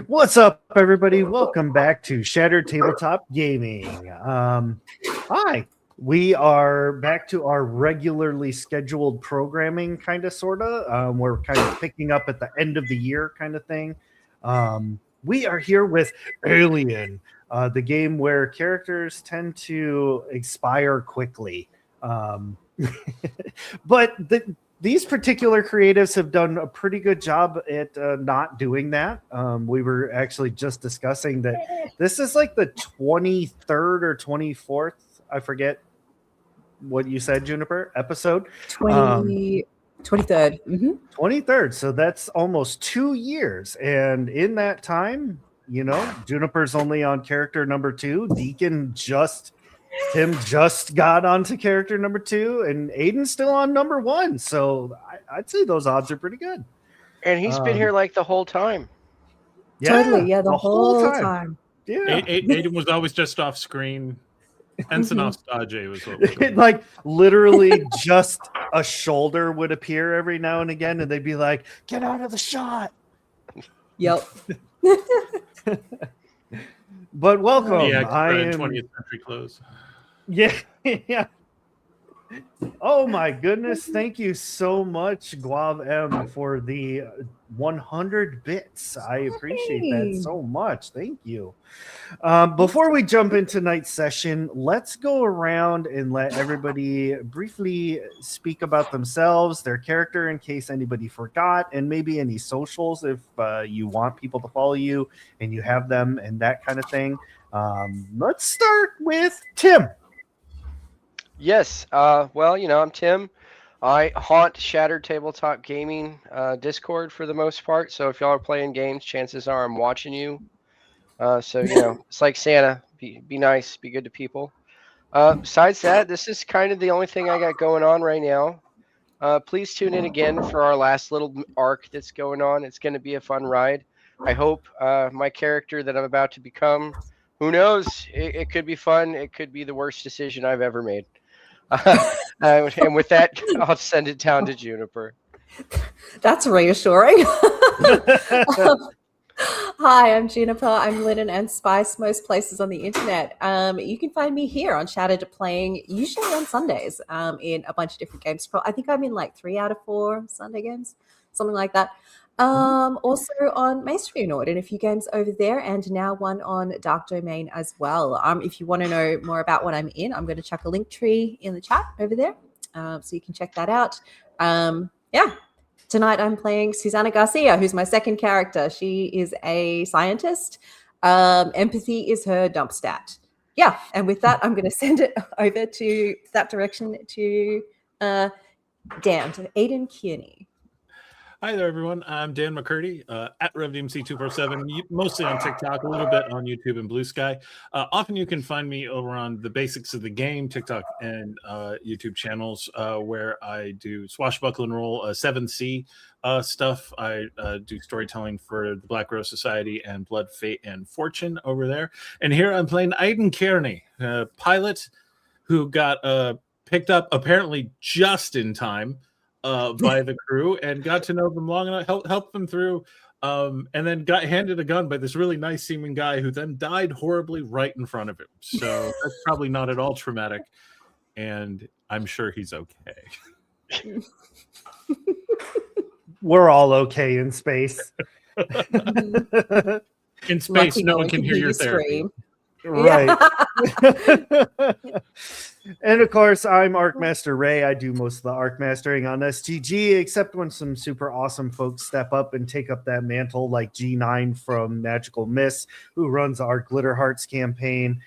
What's up, everybody? Welcome back to Shattered Tabletop Gaming. Hi, we are back to our regularly scheduled programming, kind of, sort of. We're kind of picking up at the end of the year, kind of thing. We are here with Alien, the game where characters tend to expire quickly. But these particular creatives have done a pretty good job at not doing that. We were actually just discussing that this is like the 23rd or 24th, I forget what you said, Juniper, episode. 23rd. 23rd. So that's almost 2 years. And in that time, Juniper's only on character number 2. Tim just got onto character number 2, and Aiden's still on number 1. So I'd say those odds are pretty good. And he's been here like the whole time. Yeah, Totally, yeah, the whole time. Yeah. Aiden was always just off screen. Ensign Nostalgia was what was going on. Like literally just a shoulder would appear every now and again, and they'd be like, "Get out of the shot." Yep. But welcome. I am 20th century clothes. Yeah, yeah. Oh my goodness! Thank you so much, Guav M, for the 100 bits. I appreciate that so much. Thank you. Before we jump into tonight's session, let's go around and let everybody briefly speak about themselves, their character, in case anybody forgot, and maybe any socials if you want people to follow you and you have them and that kind of thing. Let's start with Tim. Yes. Well, I'm Tim. I haunt Shattered Tabletop Gaming Discord for the most part. So if y'all are playing games, chances are I'm watching you. It's like Santa. Be nice. Be good to people. Besides that, this is kind of the only thing I got going on right now. Please tune in again for our last little arc that's going on. It's going to be a fun ride. I hope my character that I'm about to become, who knows? It could be fun. It could be the worst decision I've ever made. And with that, I'll send it down to Juniper. That's reassuring. Hi, I'm Juniper. I'm Linen and Spice most places on the internet. You can find me here on Shattered playing, usually on Sundays, in a bunch of different games. I think I'm in like 3 out of 4 Sunday games, something like that. Also on Mainstream Nord and a few games over there, and now one on Dark Domain as well. If you want to know more about what I'm in, I'm going to chuck a link tree in the chat over there, so you can check that out. Tonight I'm playing Susana Garcia, who's my second character. She is a scientist. Empathy is her dump stat. Yeah, and with that, I'm going to send it over to that direction to Dan, to Aiden Kearney. Hi there, everyone. I'm Dan McCurdy at RevDMC247, mostly on TikTok, a little bit on YouTube and Blue Sky. Often you can find me over on the Basics of the Game TikTok and YouTube channels where I do swashbuckle and roll 7C stuff. I do storytelling for the Black Rose Society and Blood, Fate, and Fortune over there. And here I'm playing Aiden Kearney, a pilot who got picked up apparently just in time by the crew and got to know them long enough, help them through, and then got handed a gun by this really nice seeming guy who then died horribly right in front of him. So that's probably not at all traumatic, and I'm sure he's okay. We're all okay in space. In space, no one can hear your therapy. Right. And of course, I'm Arcmaster Ray. I do most of the Arc Mastering on STG, except when some super awesome folks step up and take up that mantle, like G9 from Magical Mists, who runs our Glitter Hearts campaign.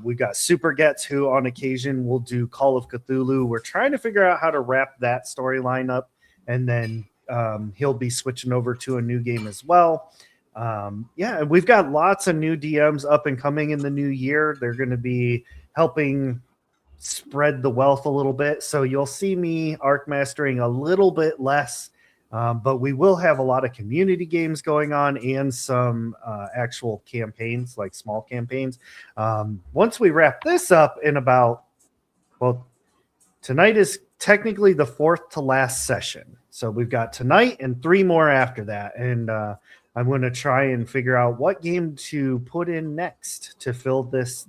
We've got Super Gets, who on occasion will do Call of Cthulhu. We're trying to figure out how to wrap that storyline up, and then he'll be switching over to a new game as well. We've got lots of new DMs up and coming in the new year. They're going to be helping spread the wealth a little bit. So you'll see me arc mastering a little bit less, but we will have a lot of community games going on and some actual campaigns, like small campaigns. Once we wrap this up in tonight is technically the 4th to last session. So we've got tonight and 3 more after that. And I'm going to try and figure out what game to put in next to fill this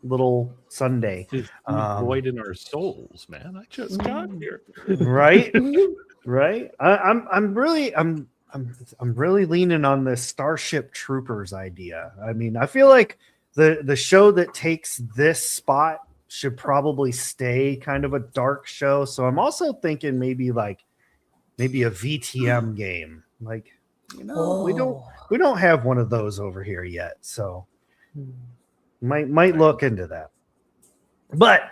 little Sunday. This void in our souls, man. I just got here. Right, right. I'm really leaning on this Starship Troopers idea. I mean, I feel like the show that takes this spot should probably stay kind of a dark show. So I'm also thinking maybe a VTM game. Like, we don't have one of those over here yet. So might look into that. But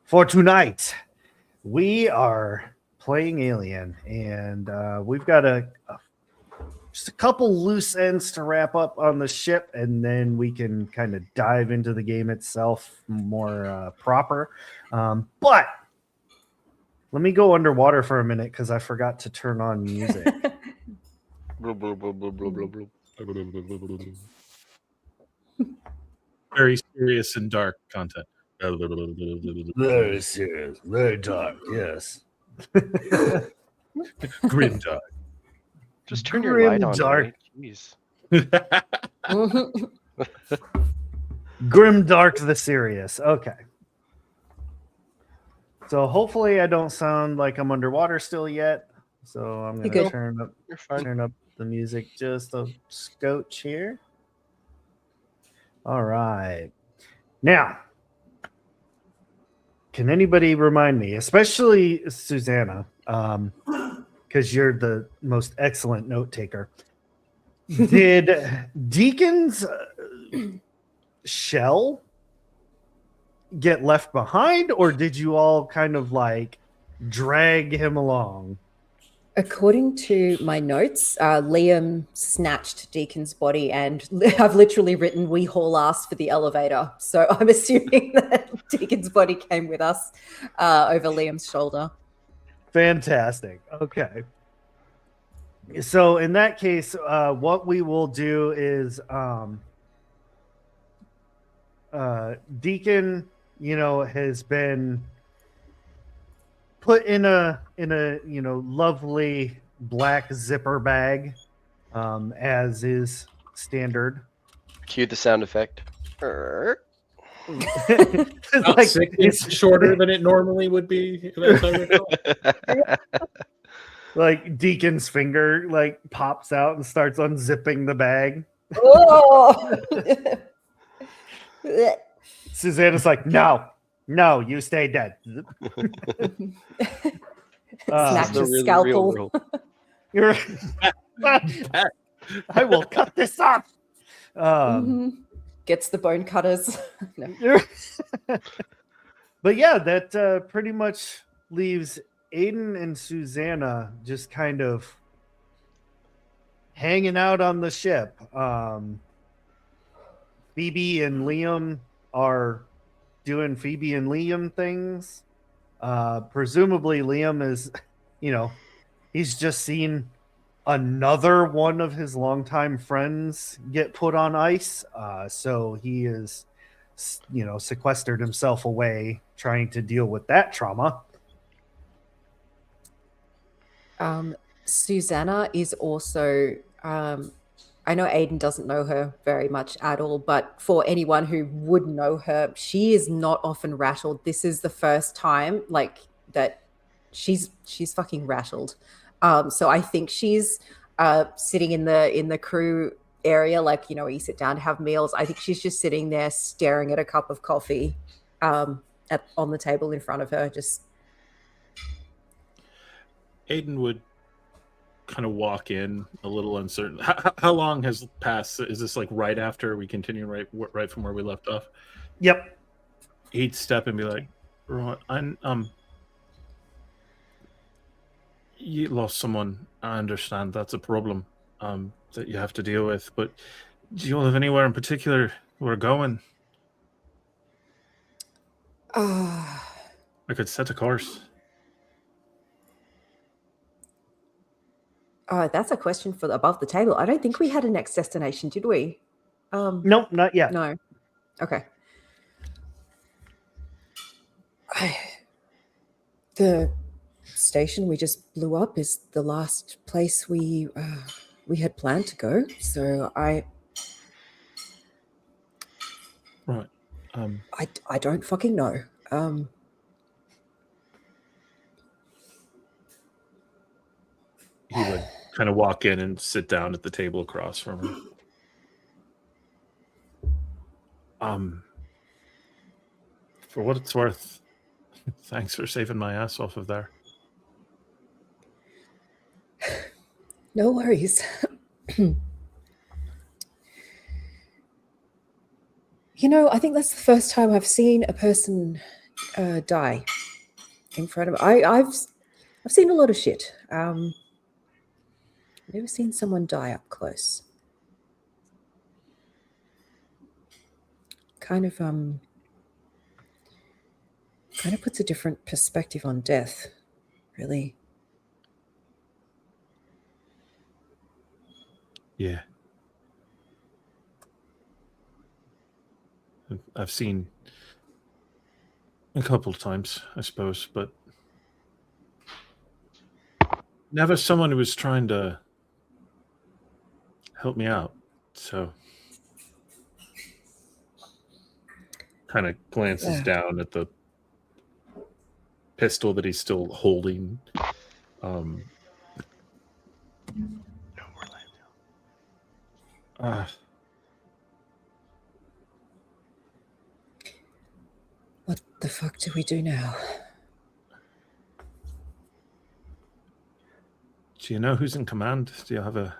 for tonight, we are playing Alien, and we've got just a couple loose ends to wrap up on the ship, and then we can kind of dive into the game itself more proper. But let me go underwater for a minute because I forgot to turn on music. Very serious and dark content. Very serious, very dark. Yes. Grim dark. Just turn your light on. Grimdark. Right? Jeez. Grim Dark the Serious. Okay. So hopefully I don't sound like I'm underwater still yet. So I'm You're gonna good. You're fine. turn up the music just a scotch here. All right. Now, can anybody remind me, especially Susanna, because you're the most excellent note taker. Did Deacon's shell get left behind, or did you all kind of like drag him along? According to my notes, Liam snatched Deacon's body, and I've literally written, "We haul ass for the elevator." So I'm assuming that Deacon's body came with us over Liam's shoulder. Fantastic. Okay. So in that case, what we will do is Deacon, has been put in a lovely black zipper bag, as is standard. Cue the sound effect. About Like, 6 inches shorter than it normally would be. As I recall. like Deacon's finger like pops out and starts unzipping the bag. Oh! Susanna's like, no, you stay dead. Snatch The his really scalpel. real world. You're I will cut this off. Mhm. Gets the bone cutters. No. But yeah, that pretty much leaves Aiden and Susanna just kind of hanging out on the ship. Phoebe and Liam are doing Phoebe and Liam things. Presumably Liam is, he's just seen another one of his longtime friends get put on ice. So he is, sequestered himself away trying to deal with that trauma. Susanna is also, I know Aiden doesn't know her very much at all, but for anyone who would know her, she is not often rattled. This is the first time that she's fucking rattled. So I think she's sitting in the crew area, where you sit down to have meals. I think she's just sitting there staring at a cup of coffee on the table in front of her. Just Aiden would kind of walk in a little uncertain. How long has passed? Is this like right after we continue right from where we left off? Yep. He'd step and be like, you lost someone. I understand that's a problem that you have to deal with, but do you all have anywhere in particular we're going? I could set a course. that's a question for above the table. I don't think we had a next destination, did we? Nope, not yet. No. Okay. The station we just blew up is the last place we we had planned to go, so Right. I don't fucking know. He would kind of walk in and sit down at the table across from him. For what it's worth, thanks for saving my ass off of there. No worries. You know, I think that's the first time I've seen a person die in front of me. I've seen a lot of shit. Never seen someone die up close. Kind of puts a different perspective on death, really. Yeah. I've seen a couple of times, I suppose, but never someone who was trying to help me out. So kind of glances down at the pistol that he's still holding. What the fuck do we do now? Do you know who's in command? Do you have a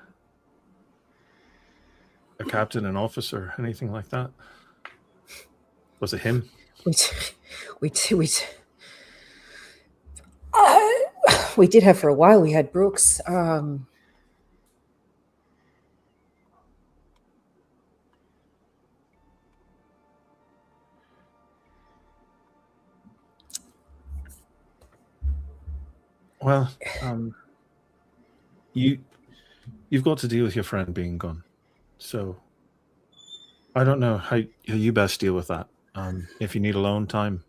captain, an officer, anything like that? Was it him? We did have for a while. We had Brooks. Well, you've got to deal with your friend being gone. So I don't know how you best deal with that. If you need alone time,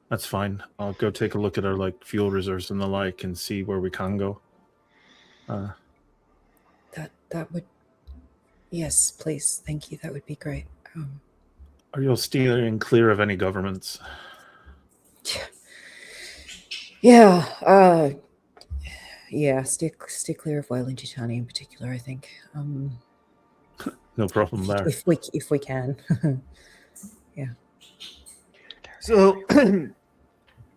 that's fine. I'll go take a look at our fuel reserves and the like and see where we can go. That would, yes, please, thank you. That would be great. Are you steering clear of any governments? Yeah, stay clear of Weyland-Yutani in particular, I think. No problem there. If we can. Yeah. So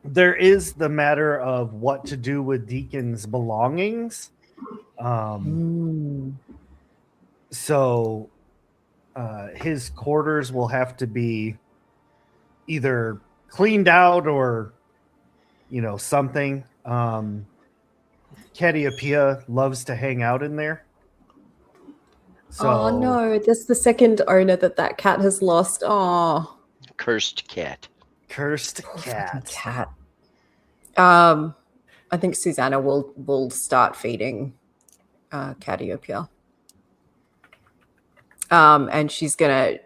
there is the matter of what to do with Deacon's belongings. So his quarters will have to be either cleaned out or, something. Catiopia loves to hang out in there. So, oh no, that's the second owner that cat has lost. Oh, Cursed cat. Cursed poor cat. fucking cat. I think Susanna will start feeding Catiopia. And she's gonna,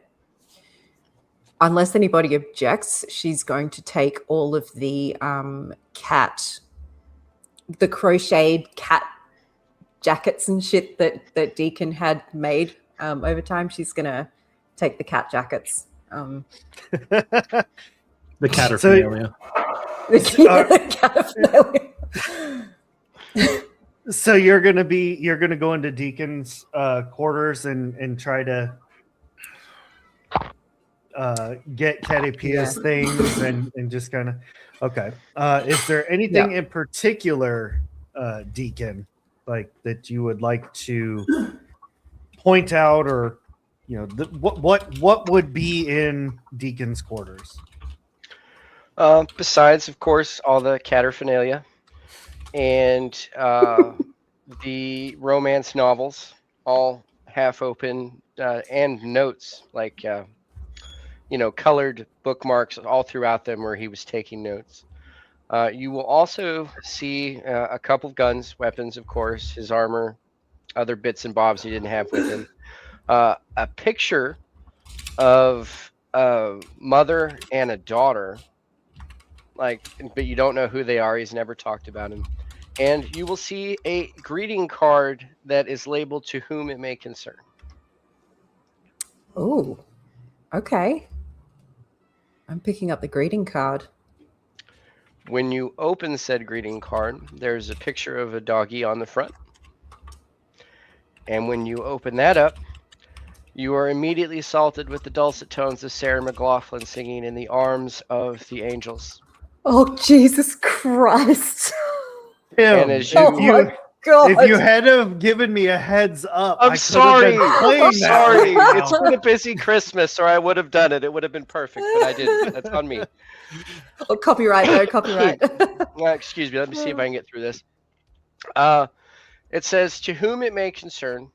unless anybody objects, she's going to take all of the crocheted cat jackets and shit that Deacon had made over time. She's gonna take the cat jackets. The caterpillar. So you're gonna go into Deacon's quarters and try to get Catiopia's things and just kind of okay. Is there anything in particular, Deacon, that you would like to point out, or what would be in Deacon's quarters? Besides, of course, all the caterpillar and the romance novels, all half open, and notes colored bookmarks all throughout them where he was taking notes. You will also see a couple of guns, weapons, of course, his armor, other bits and bobs he didn't have with him. A picture of a mother and a daughter, but you don't know who they are. He's never talked about him. And you will see a greeting card that is labeled "To whom it may concern." Oh, okay. I'm picking up the greeting card. When you open said greeting card, there's a picture of a doggy on the front. And when you open that up, you are immediately assaulted with the dulcet tones of Sarah McLachlan singing "In the Arms of the Angels." Oh, Jesus Christ. And Tim, as if you- Oh my God. if you had have given me a heads up, I'm I could have sorry. been playing I'm that sorry. right It's now. been a busy Christmas, or I would have done it. It would have been perfect, but I didn't. That's on me. Oh, copyright, no copyright. Excuse me. Let me see if I can get through this. It says, "To whom it may concern,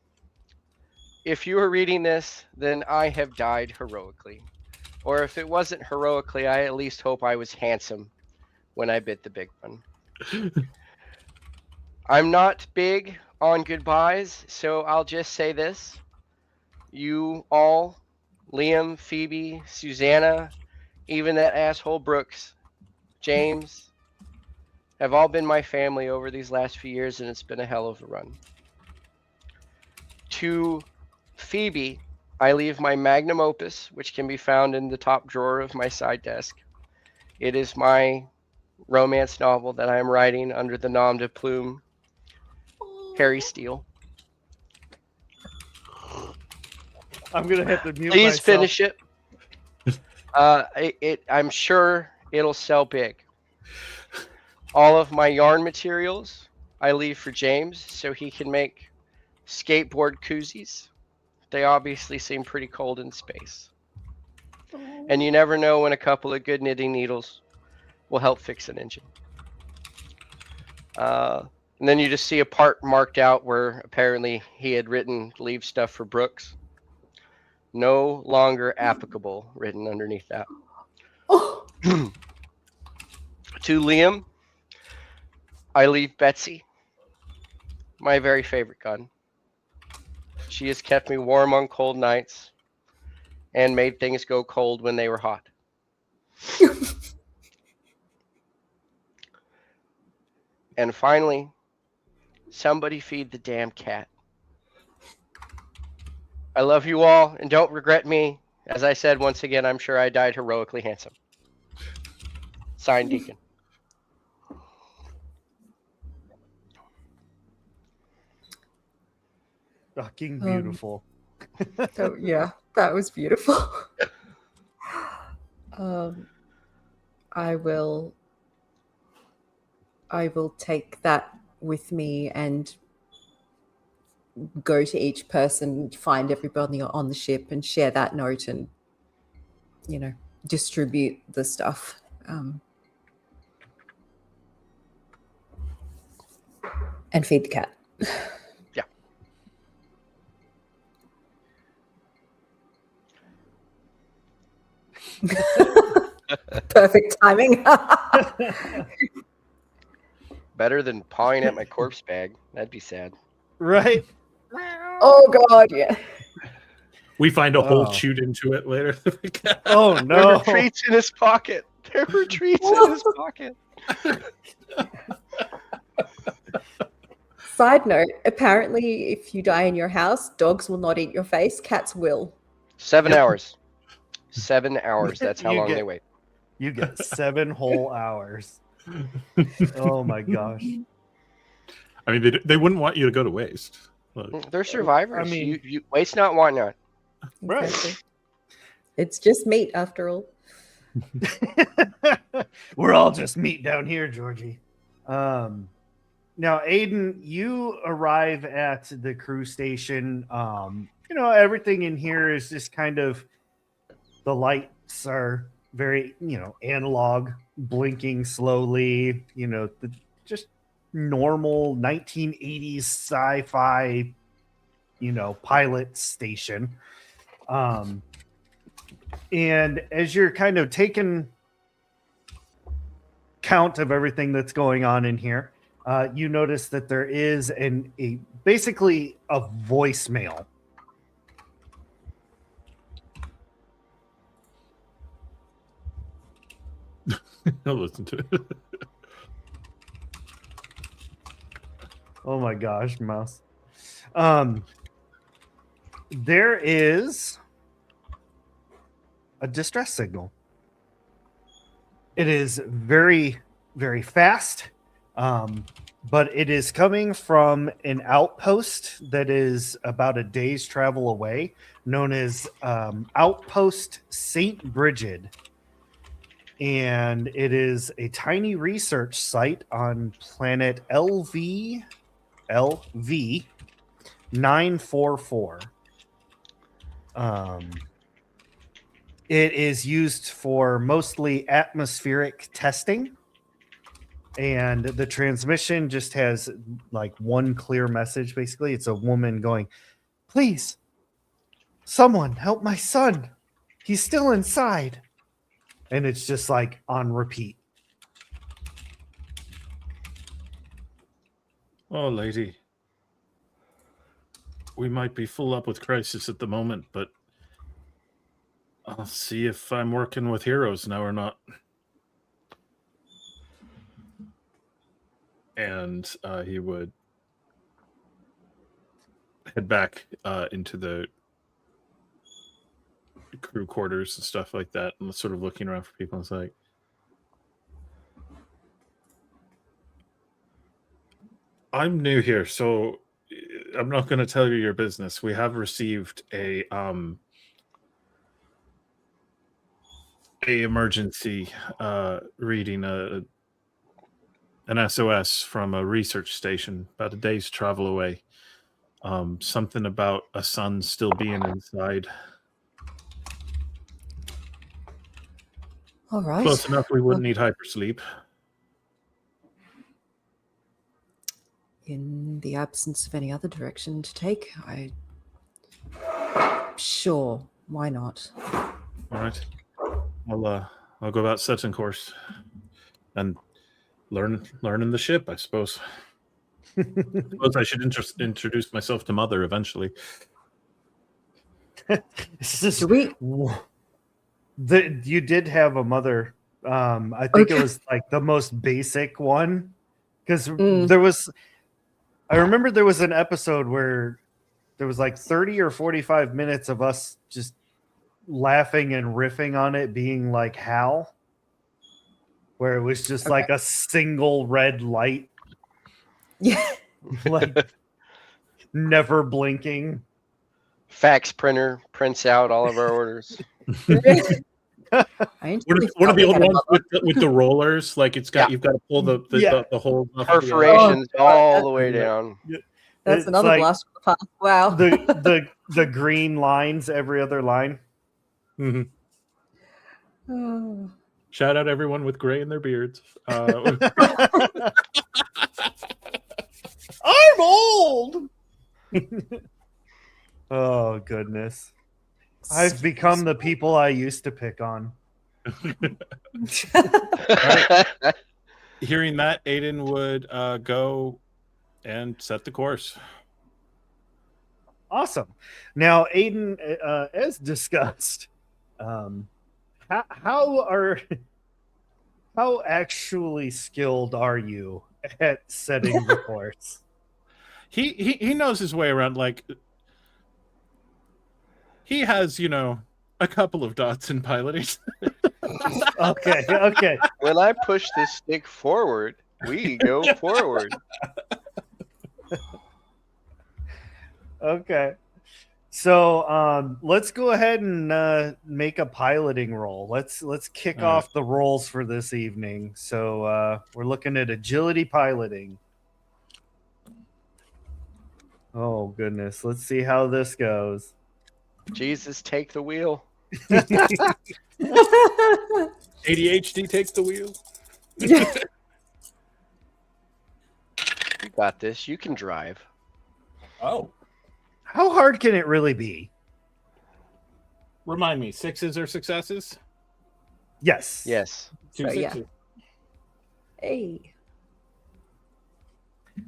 if you are reading this, then I have died heroically. Or if it wasn't heroically, I at least hope I was handsome when I bit the big one." I'm not big on goodbyes, so I'll just say this. You all, Liam, Phoebe, Susanna, even that asshole Brooks, James, have all been my family over these last few years, and it's been a hell of a run. To Phoebe, I leave my magnum opus, which can be found in the top drawer of my side desk. It is my romance novel that I am writing under the nom de plume Harry Steele. I'm gonna have to mute Please myself. finish it. I'm sure it'll sell big. All of my yarn materials I leave for James so he can make skateboard koozies. They obviously seem pretty cold in space. And you never know when a couple of good knitting needles will help fix an engine. And then you just see a part marked out where apparently he had written "leave stuff for Brooks." No longer applicable written underneath that. Oh, To Liam, I leave Betsy, my very favorite gun. She has kept me warm on cold nights and made things go cold when they were hot. And finally, somebody feed the damn cat. I love you all, and don't regret me. As I said, once again, I'm sure I died heroically handsome. Signed, Deacon. Fucking beautiful. so, yeah, that was beautiful. I will take that with me and go to each person, find everybody on the ship and share that note and, distribute the stuff. And feed the cat. Yeah. Perfect timing. Better than pawing at my corpse bag. That'd be sad. Right? Oh God, yeah. We find a hole Oh. chewed into it later. Oh There no. were treats in his pocket. There were treats in his pocket. Side note, apparently if you die in your house, dogs will not eat your face, cats will. 7 hours. 7 hours. That's how You long get- they wait. You get 7 whole hours. Oh my gosh. I mean, they wouldn't want you to go to waste. Like, They're survivors. I mean- you waste not, want not. Right. Exactly. It's just meat after all. We're all just meat down here, Georgie. Now, Aiden, you arrive at the crew station. Everything in here is just kind of, the lights are very, analog, blinking slowly. Just normal 1980s sci-fi, pilot station. And as you're kind of taking count of everything that's going on in here, you notice that there is basically a voicemail. I'll listen to it. Oh my gosh, mouse. There is a distress signal. It is very, very fast, but it is coming from an outpost that is about a day's travel away, known as Outpost St. Brigid. And it is a tiny research site on planet LV 944. It is used for mostly atmospheric testing, and the transmission just has like one clear message. Basically, it's a woman going, "Please, someone help my son. He's still inside." And it's just like on repeat. Oh, lady. We might be full up with crisis at the moment, but I'll see if I'm working with heroes now or not. And he would head back into the crew quarters and stuff like that, and sort of looking around for people. It's like, I'm new here, so I'm not going to tell you your business. We have received a emergency reading, an SOS from a research station about a day's travel away. Something about a son still being inside. All right. Close enough we wouldn't need hypersleep. In the absence of any other direction to take, sure, why not? All right. I'll go about setting course and learning the ship, I suppose. I suppose I should introduce myself to Mother eventually. It's just, Do we? you did have a mother. I think Okay. it was like the most basic one, because Mm. there was. I remember there was an episode where there was like 30 or 45 minutes of us just laughing and riffing on it being like Hal, where it was just Okay. like a single red light, Yeah. like never blinking. Fax printer prints out all of our orders. I One of the actually old had a ones mother. with the rollers, like it's got Yeah. you've got to pull the Yeah. the hole off of the- Perforations all the way Yeah. down. That's It's another like blast from the past. Wow. the green lines every other line. Mhm. Oh. Shout out everyone with gray in their beards. Uh, I'm old. Oh goodness. I've become the people I used to pick on. hearing that, Aiden would go and set the course. Awesome. Now, Aiden, as discussed, how actually skilled are you at setting the course? He knows his way around. Like, he has, a couple of dots in piloting. Okay. When I push this stick forward, we go forward. Okay. So let's go ahead and make a piloting roll. Let's kick All right. off the rolls for this evening. So we're looking at agility piloting. Oh goodness. Let's see how this goes. Jesus, take the wheel. ADHD takes the wheel. You got this. You can drive. Oh, How hard can it really be? remind me, 6s are successes? Yes. Yes. Two So, yeah. sixes. Hey.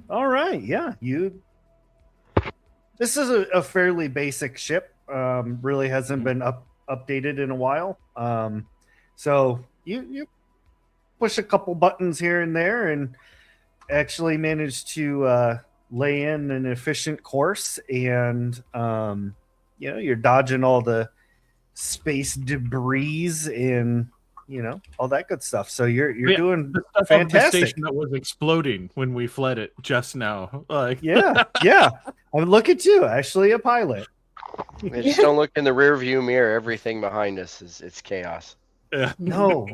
All right. Yeah. This is a fairly basic ship. Really hasn't been updated in a while. So you push a couple buttons here and there and actually manage to lay in an efficient course, and you're dodging all the space debris and all that good stuff. So you're Yeah, doing the stuff of the fantastic. station that was exploding when we fled it just now. Like, Yeah. I mean, look at you, actually a pilot. We just don't look in the rear view mirror. Everything behind us it's chaos. yeah. No,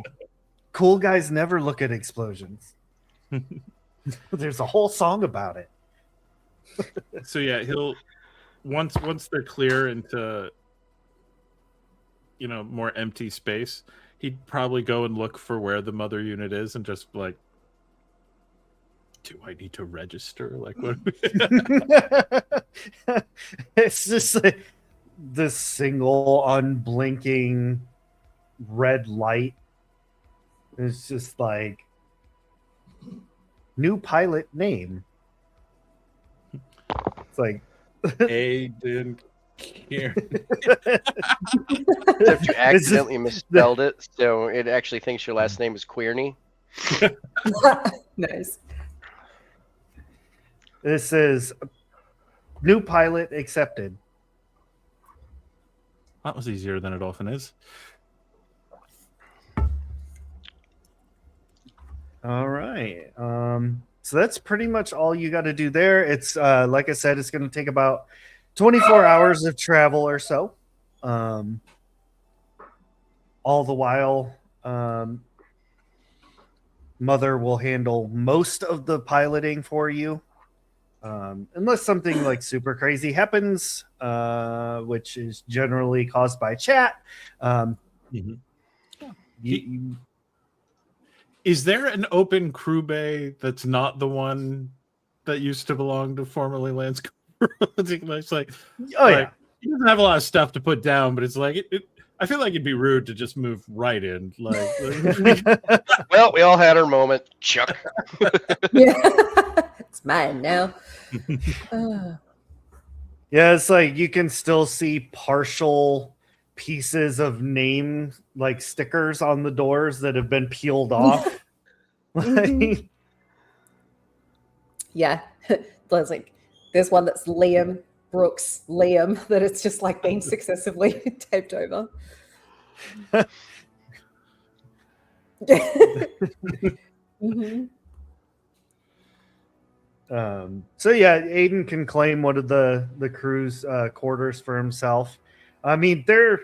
cool guys never look at explosions. There's a whole song about it. So yeah, he'll once they're clear into more empty space, he'd probably go and look for where the mother unit is and just like, do I need to register? Like what? It's just like this single unblinking red light. It's just like new pilot name. It's like Aiden here. Except you accidentally misspelled it, so it actually thinks your last name is Queerney. Nice. This is new pilot accepted. That was easier than it often is. All right. So that's pretty much all you got to do there. It's like I said, it's going to take about 24 hours of travel or so. All the while, Mother will handle most of the piloting for you. Unless something like super crazy happens, which is generally caused by chat. Is there an open crew bay that's not the one that used to belong to formerly Lance? It's like, yeah. He doesn't have a lot of stuff to put down, but it's like I feel like it'd be rude to just move right in. Like, well, we all had our moment, Chuck. Yeah, it's mine now. Yeah, it's like you can still see partial pieces of name like stickers on the doors that have been peeled off. Like, yeah, there's one that's Liam Brooks Liam that it's just like been successively taped over. So yeah, Aiden can claim one of the crew's quarters for himself. I mean, they're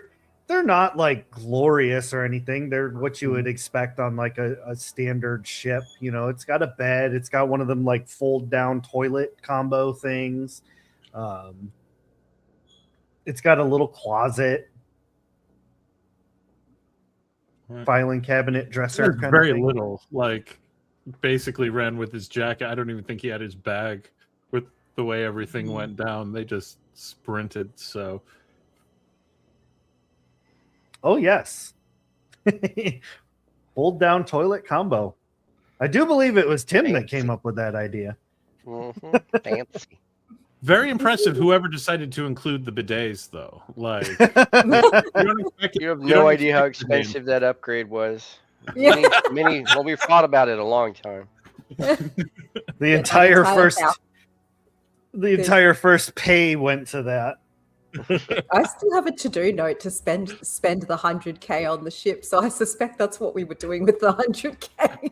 not like glorious or anything. They're what you would expect on like a standard ship. It's got a bed. It's got one of them like fold down toilet combo things. It's got a little closet, filing cabinet, dresser. There's very little. Like, basically ran with his jacket. I don't even think he had his bag with the way everything went down. They just sprinted. So, oh yes, fold down toilet combo. I do believe it was Tim that came up with that idea. Fancy. Very impressive. Whoever decided to include the bidets, though, like you have no idea how expensive that upgrade was. Yeah. Well, we've thought about it a long time. The entire first pay went to that. I still have a to-do note to spend the 100K on the ship, so I suspect that's what we were doing with the 100K.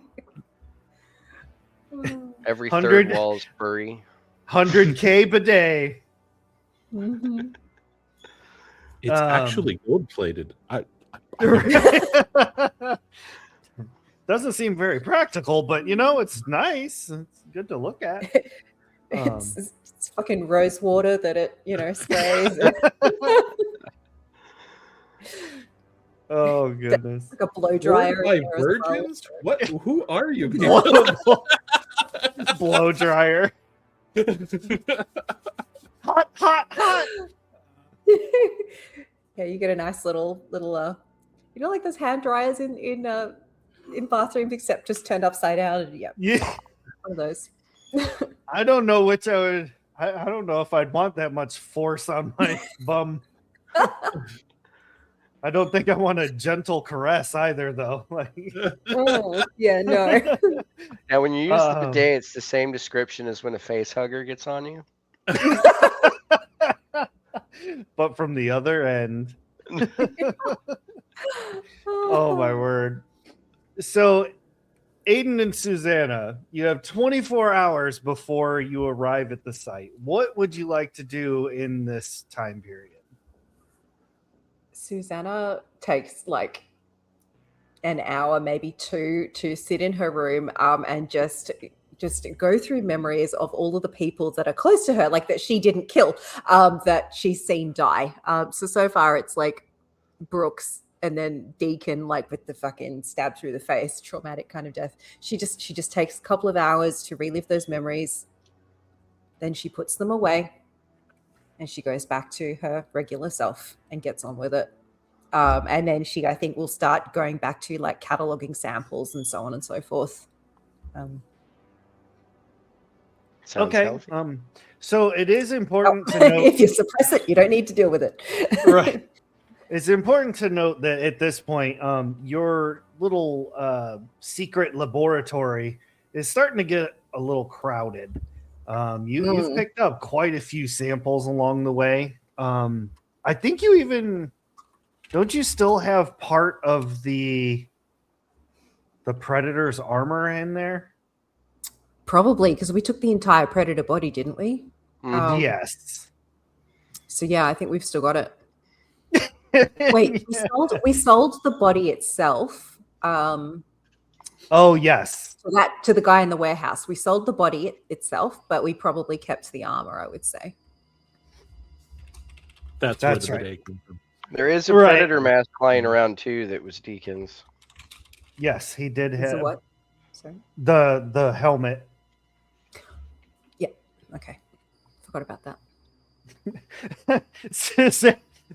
Every third wall is furry. 100K bidet. It's actually gold plated. Doesn't seem very practical, but it's nice. It's good to look at. It's fucking rose water that it sprays. Oh goodness! Like a blow dryer. By virgins? Well. What? Who are you? Blow dryer. hot. Yeah, you get a nice little like those hand dryers in bathrooms, except just turned upside down. And yeah, one of those. I don't know which I would. I don't know if I'd want that much force on my bum. I don't think I want a gentle caress either, though. Like, Oh, yeah, no. Now, when you use the Um, bidet, it's the same description as when a face hugger gets on you. but from the other end. Oh my word. So Aiden and Susanna, you have 24 hours before you arrive at the site. What would you like to do in this time period? Susanna takes like an hour, maybe two, to sit in her room and just go through memories of all of the people that are close to her, like that she didn't kill, that she's seen die. So far it's like Brooks and then Deacon, like with the fucking stab through the face, traumatic kind of death. She just takes a couple of hours to relive those memories. Then she puts them away and she goes back to her regular self and gets on with it. And then she, I think, will start going back to like cataloging samples and so on and so forth. Sounds Okay. healthy. So it is important to note. If you suppress it, you don't need to deal with it. Right. It's important to note that at this point, your little secret laboratory is starting to get a little crowded. You've picked up quite a few samples along the way. I think you even don't you still have part of the Predator's armor in there? Probably because we took the entire Predator body, didn't we? Mhm. Yes. So yeah, I think we've still got it. Wait, we sold the body itself. Oh yes. To the guy in the warehouse. We sold the body itself, but we probably kept the armor, I would say. That's That's where right. the bidet came from. There is a Right. Predator mask lying around too that was Deacon's. Yes, he did So have what? Sorry. the helmet. Okay. Forgot about that.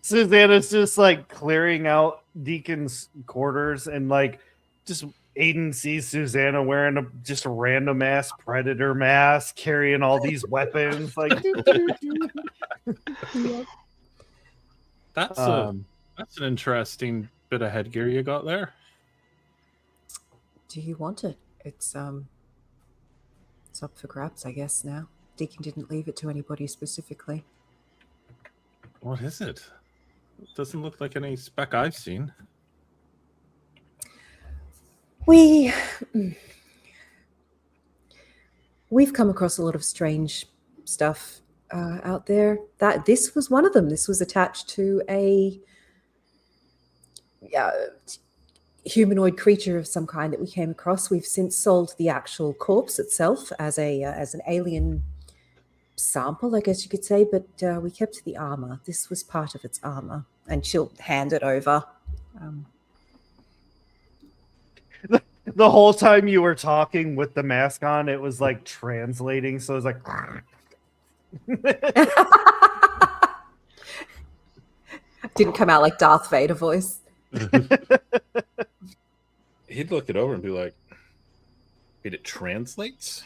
Susanna's just like clearing out Deacon's quarters, and like just Aiden sees Susanna wearing just a random ass Predator mask, carrying all these weapons. Like, That's um, that's an interesting bit of headgear you got there. Do you want it? It's up for grabs, I guess, now. Deacon didn't leave it to anybody specifically. What is it? It doesn't look like any spec I've seen. We've come across a lot of strange stuff out there. This was one of them. This was attached to a humanoid creature of some kind that we came across. We've since sold the actual corpse itself as an alien sample, I guess you could say, but we kept the armor. This was part of its armor, and she'll hand it over. the whole time you were talking with the mask on, it was like translating. So it was like, Didn't come out like Darth Vader voice. He'd look it over and be like, "Wait, it translates?"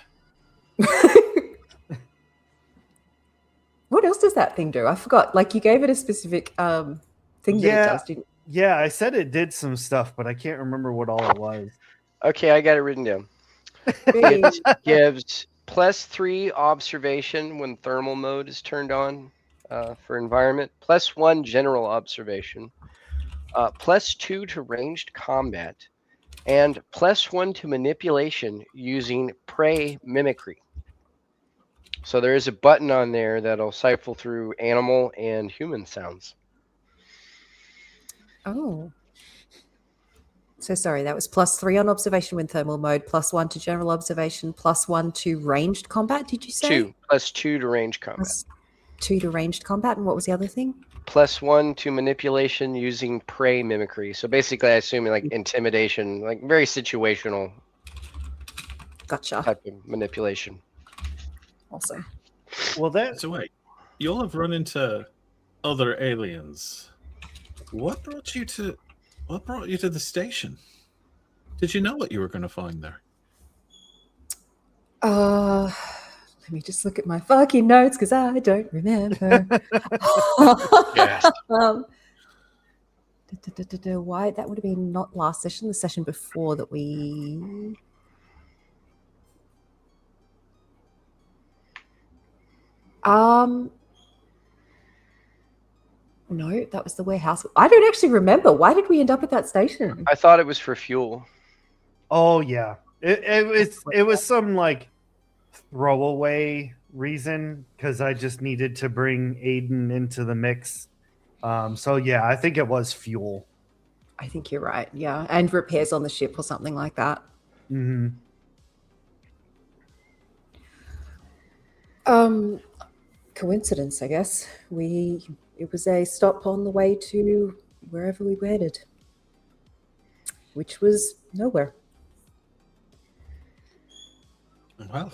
What else does that thing do? I forgot. Like, you gave it a specific thing that Yeah. it does, didn't yeah, I said it did some stuff, but I can't remember what all it was. Okay, I got it written down. you? It gives +3 observation when thermal mode is turned on for environment, +1 general observation, +2 to ranged combat, and +1 to manipulation using prey mimicry. So there is a button on there that'll cipher through animal and human sounds. Oh. So sorry, that was +3 on observation when thermal mode, +1 to general observation, +1 to ranged combat, did you say? 2 +2 to range combat. +2 to ranged combat, and what was the other thing? +1 to manipulation using prey mimicry. So basically, I assume like intimidation, like very situational Gotcha. type of manipulation. Awesome. Well, that So wait, you'll have run into other aliens. What brought you to the station? Did you know what you were going to find there? Let me just look at my fucking notes because I don't remember. Yes. Why that would have been not last session, the session before that we. No, that was the warehouse. I don't actually remember. Why did we end up at that station? I thought it was for fuel. Oh yeah, it was some like throwaway reason because I just needed to bring Aiden into the mix. So yeah, I think it was fuel. I think you're right. Yeah, and repairs on the ship or something like that. Hmm. Coincidence, I guess. It was a stop on the way to wherever we headed, which was nowhere. Well,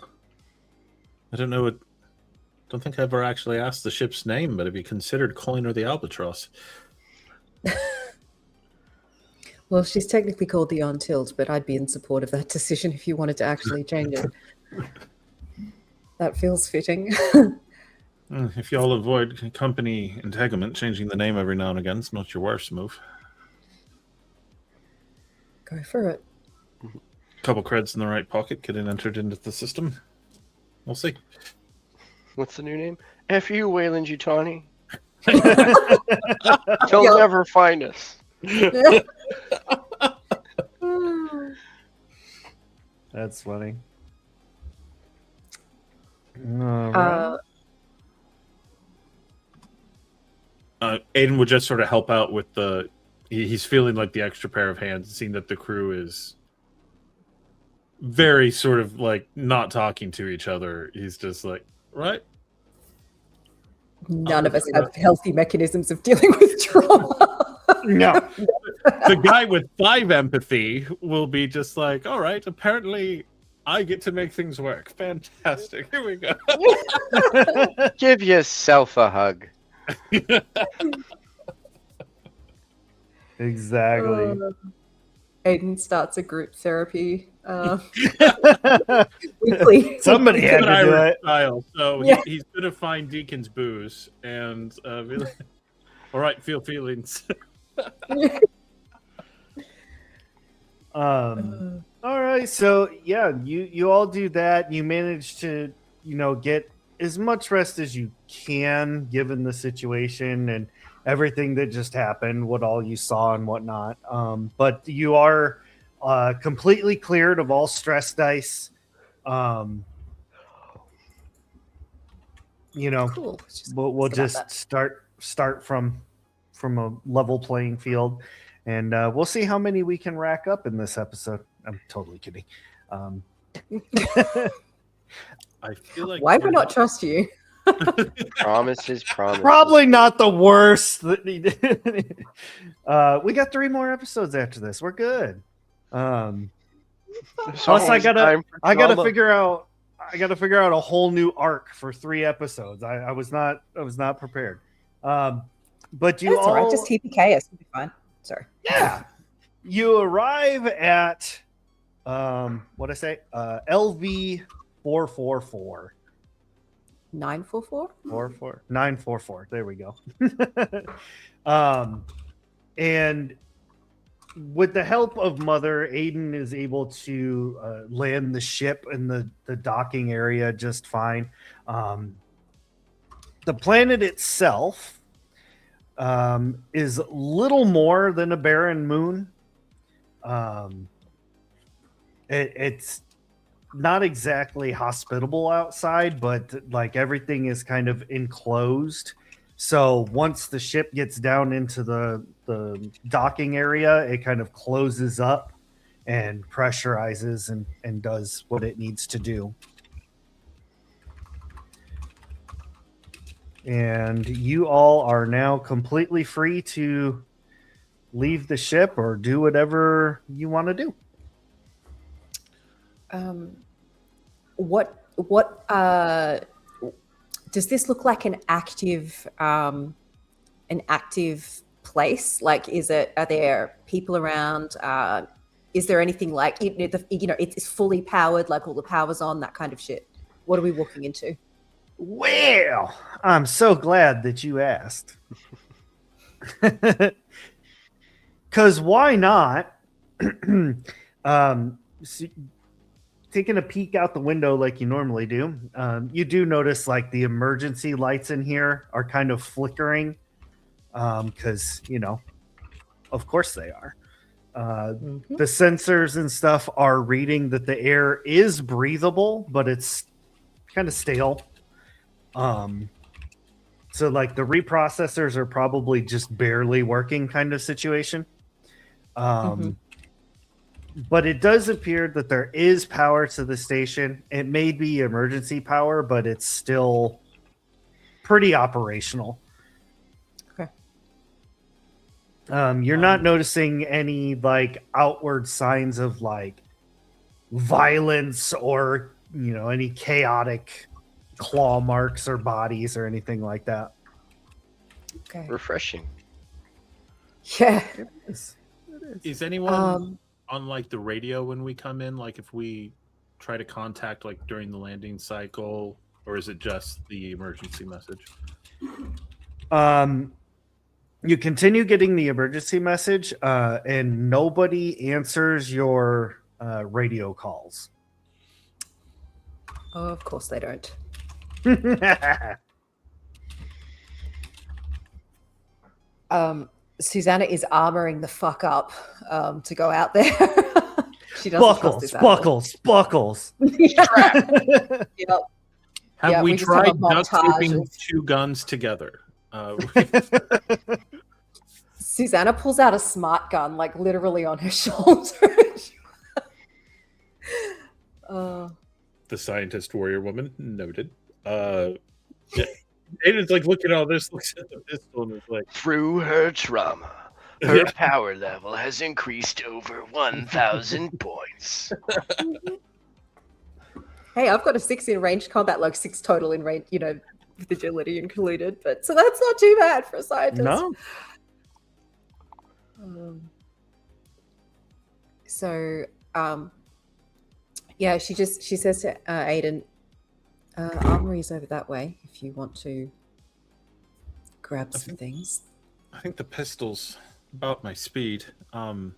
I don't know what. Don't think I ever actually asked the ship's name, but have you considered calling her the Albatross? Well, she's technically called the Untilt, but I'd be in support of that decision if you wanted to actually change it. That feels fitting. If y'all avoid company entanglement, changing the name every now and again is not your worst move. Go for it. Couple creds in the right pocket, getting entered into the system. We'll see. What's the new name? F.U. Wayland Yutani. You'll Yep. never find us. That's funny. All right. Aiden would just sort of help out with the. He's feeling like the extra pair of hands, seeing that the crew is very sort of like not talking to each other. He's just like, right? None of us have healthy mechanisms of dealing with trauma. No. The guy with 5 empathy will be just like, all right, apparently I get to make things work. Fantastic. Here we go. Give yourself a hug. Exactly. Aiden starts a group therapy weekly. Somebody had Good to do Irish it. style. So Yeah. he's going to find Deacon's booze and be like, all right, feel feelings. All right, so yeah, you all do that. You manage to, get as much rest as you can given the situation and everything that just happened, what all you saw and whatnot. But you are completely cleared of all stress dice. Cool. We'll about just that. start from a level playing field, and we'll see how many we can rack up in this episode. I'm totally kidding. I feel like Why would not trust you? Promises. Probably not the worst. We got 3 more episodes after this. We're good. There's Plus, always time for I gotta drama. figure out a whole new arc for 3 episodes. I was not prepared. But you That's all all right. Just TPK us. It'll be fine. Sorry. yeah. You arrive at what I say? LV 444. 944? 944. There we go. And with the help of Mother, Aiden is able to land the ship in the docking area just fine. The planet itself is little more than a barren moon. It's not exactly hospitable outside, but like everything is kind of enclosed. So once the ship gets down into the docking area, it kind of closes up and pressurizes and does what it needs to do. And you all are now completely free to leave the ship or do whatever you want to do. What does this look like an active place? Like, are there people around? Is there anything like, it's fully powered, like all the power's on, that kind of shit? What are we walking into? Well, I'm so glad that you asked. Because why not? Taking a peek out the window like you normally do, you do notice like the emergency lights in here are kind of flickering. Because, of course they are. The sensors and stuff are reading that the air is breathable, but it's kind of stale. So like the reprocessors are probably just barely working kind of situation. But it does appear that there is power to the station. It may be emergency power, but it's still pretty operational. Okay. You're not noticing any like outward signs of like violence or any chaotic claw marks or bodies or anything like that. Okay. Refreshing. Yeah. It is. Is anyone on like the radio when we come in? Like if we try to contact like during the landing cycle, or is it just the emergency message? You continue getting the emergency message, and nobody answers your radio calls. Oh, of course they don't. Susanna is armoring the fuck up to go out there. She doesn't trust this animal. Buckles. Yep. Have Yeah, we we just have a tried duct taping montage of- 2 guns together? Susanna pulls out a smart gun, like literally on her shoulder. The scientist warrior woman noted. Aiden's like looking at all this, looks at the pistol, and is like, Through her trauma, her power level has increased over 1,000 points. Hey, I've got a 6 in ranged combat, like 6 total in range, with agility included. But so that's not too bad for a scientist. No. Yeah, she says to Aiden, armory's over that way if you want to grab some things. I think the pistol's about my speed. And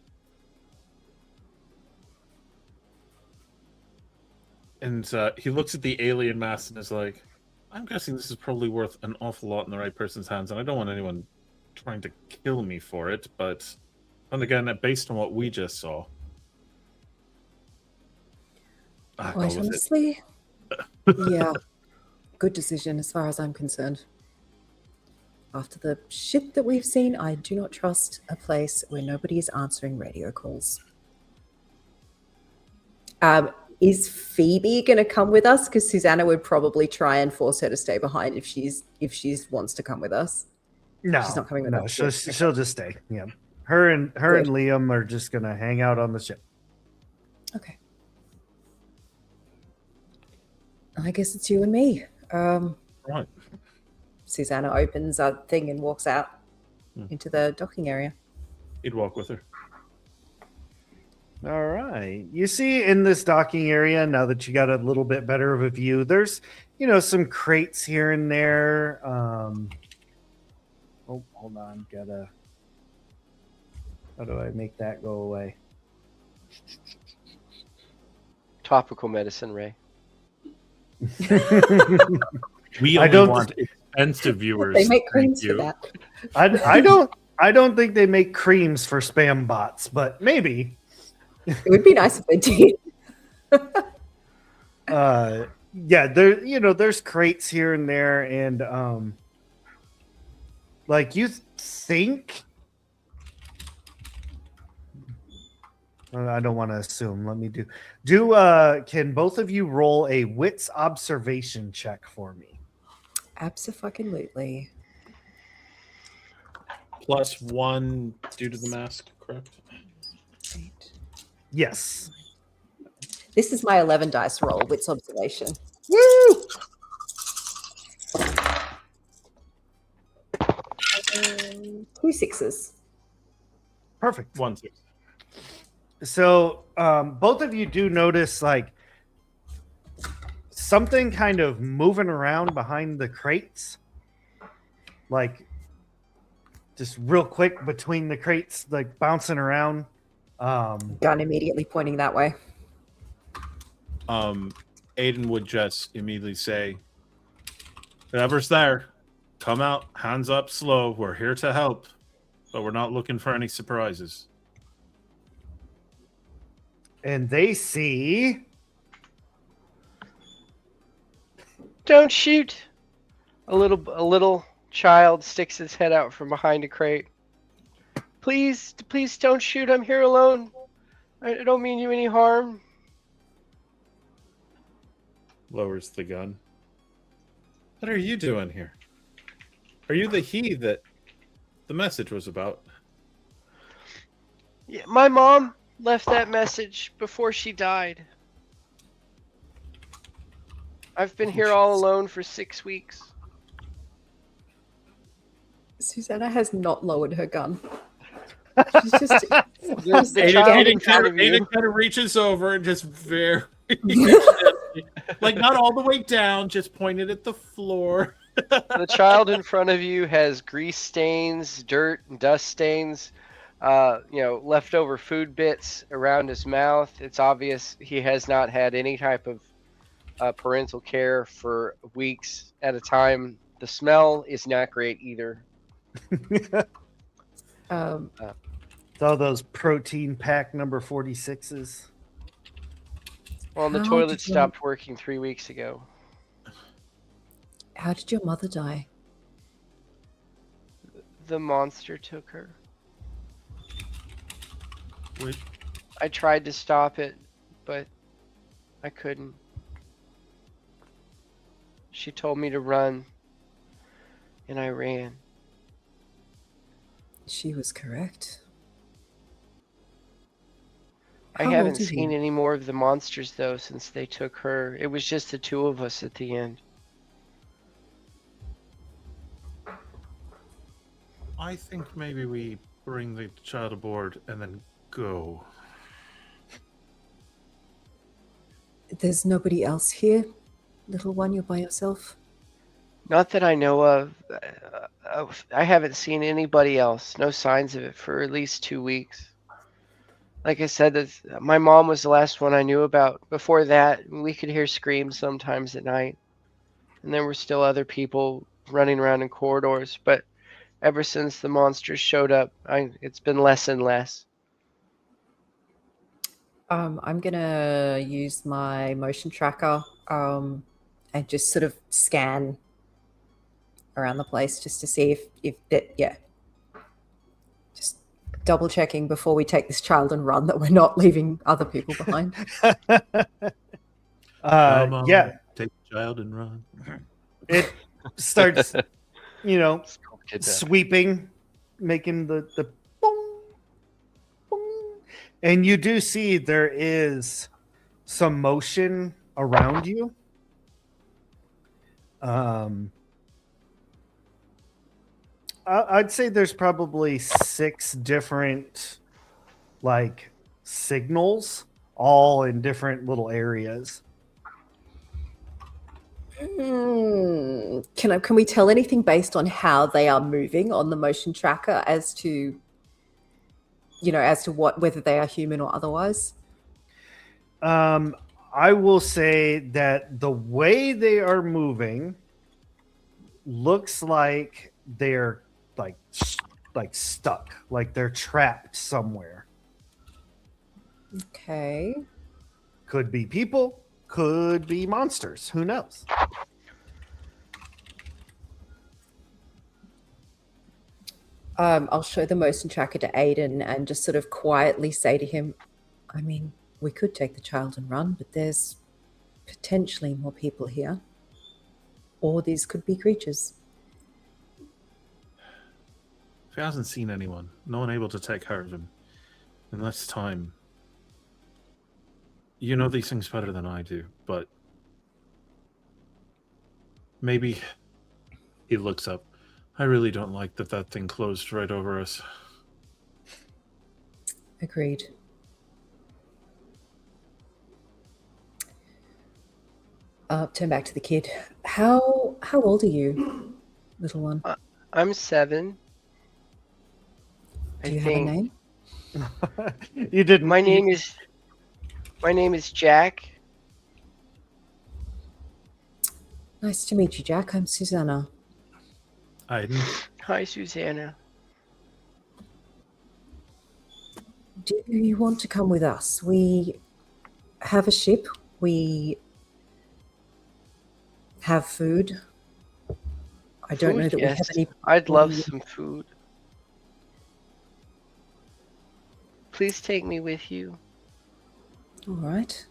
he looks at the alien mask and is like, I'm guessing this is probably worth an awful lot in the right person's hands, and I don't want anyone trying to kill me for it, but and again, based on what we just saw. Quite honestly, yeah, good decision as far as I'm concerned. After the shit that we've seen, I do not trust a place where nobody is answering radio calls. Is Phoebe going to come with us? Because Susanna would probably try and force her to stay behind if she wants to come with us. No, She's not coming with no, us. she'll just stay. Yeah, her and Liam are just gonna hang out on the ship. Okay. I guess it's you and me. Right. Susanna opens a thing and walks out into the docking area. He'd walk with her. All right. You see in this docking area, now that you got a little bit better of a view, there's, some crates here and there. Oh, hold on. How do I make that go away? Topical medicine, Ray. We I only don't- want expensive viewers. They make Thank creams you. for that. I don't think they make creams for spam bots, but maybe. It would be nice if they did. Yeah, there's crates here and there, and like you think. I don't want to assume. Let me do. Can both of you roll a wits observation check for me? Absolutely. +1 due to the mask, correct? Yes. This is my 11 dice roll, wits observation. Woo! 2 6s. Perfect. 1 6. So both of you do notice like something kind of moving around behind the crates, like just real quick between the crates, like bouncing around. Gun immediately pointing that way. Aiden would just immediately say, whoever's there, come out, hands up, slow. We're here to help, but we're not looking for any surprises. And they see Don't shoot. A little child sticks his head out from behind a crate. Please don't shoot. I'm here alone. I don't mean you any harm. Lowers the gun. What are you doing here? Are you the he that the message was about? Yeah, my mom left that message before she died. I've been here all alone for 6 weeks. Susanna has not lowered her gun. She's just The child in front of you. Aiden kind of reaches over and just very gently, like not all the way down, just pointed at the floor. The child in front of you has grease stains, dirt, and dust stains, leftover food bits around his mouth. It's obvious he has not had any type of parental care for weeks at a time. The smell is not great either. all those protein pack number 46s. Well, the How toilet did you- stopped working 3 weeks ago. How did your mother die? The monster took her. Wait, I tried to stop it, but I couldn't. She told me to run, and I ran. She was correct. I How haven't old are seen you? any more of the monsters, though, since they took her. It was just the two of us at the end. I think maybe we bring the child aboard and then go. There's nobody else here? Little one, you're by yourself? Not that I know of. I haven't seen anybody else. No signs of it for at least 2 weeks. Like I said, my mom was the last one I knew about. Before that, we could hear screams sometimes at night. And there were still other people running around in corridors. But ever since the monsters showed up, it's been less and less. I'm gonna use my motion tracker and just sort of scan around the place just to see if that, yeah. Just double checking before we take this child and run that we're not leaving other people behind. Come on, Yeah, take the child and run. it starts, Did that. sweeping, making the boom, boom. And you do see there is some motion around you. I'd say there's probably 6 different signals, all in different little areas. Can we tell anything based on how they are moving on the motion tracker as to whether they are human or otherwise? I will say that the way they are moving looks like they're stuck, like they're trapped somewhere. Okay. Could be people, could be monsters. Who knows? I'll show the motion tracker to Aiden and just sort of quietly say to him, I mean, we could take the child and run, but there's potentially more people here. Or these could be creatures. If he hasn't seen anyone, no one able to take care of him in less time. You know these things better than I do, but maybe he looks up. I really don't like that thing closed right over us. Agreed. Turn back to the kid. How old are you, little one? I'm 7. Do you have a name? You didn't. My name is Jack. Nice to meet you, Jack. I'm Susanna. Aiden. Hi, Susanna. Do you want to come with us? We have a ship. We have food. I don't know Food, that we have yes. any. I'd what love do you- some food. Please take me with you. All right.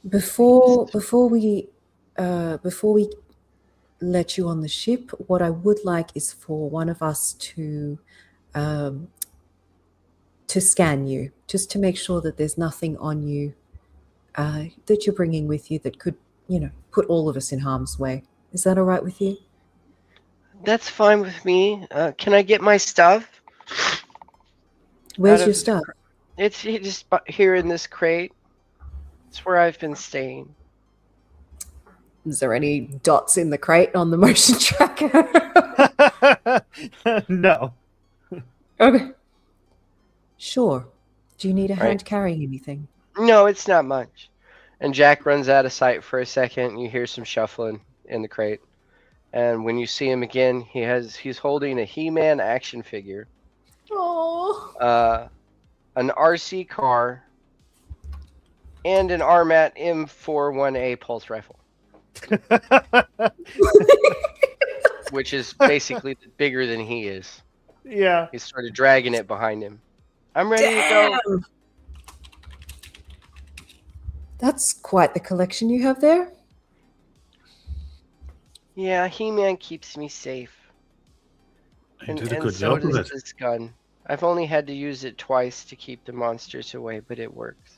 Before we let you on the ship, what I would like is for one of us to scan you, just to make sure that there's nothing on you that you're bringing with you that could, put all of us in harm's way. Is that all right with you? That's fine with me. Can I get my stuff? Where's Out your of- stuff? It's just here in this crate. It's where I've been staying. Is there any dots in the crate on the motion tracker? No. Okay. Sure. Do you need a Right. hand carrying anything? No, it's not much. And Jack runs out of sight for a second. And you hear some shuffling in the crate. And when you see him again, he's holding a He-Man action figure, Oh. an RC car, and an Armat M41A pulse rifle, which is basically bigger than he is. Yeah. He started dragging it behind him. I'm ready to go. Damn. That's quite the collection you have there. Yeah, He-Man keeps me safe. You did a And good so job with does it. this gun. I've only had to use it twice to keep the monsters away, but it works.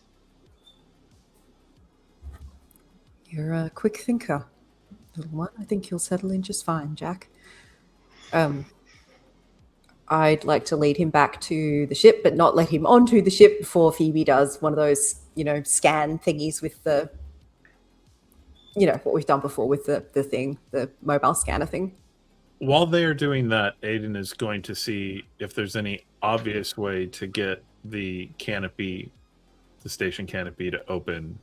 You're a quick thinker, little one. I think you'll settle in just fine, Jack. I'd like to lead him back to the ship, but not let him onto the ship before Phoebe does one of those, scan thingies with the, what we've done before with the mobile scanner thing. While they are doing that, Aiden is going to see if there's any obvious way to get the canopy, the station canopy, to open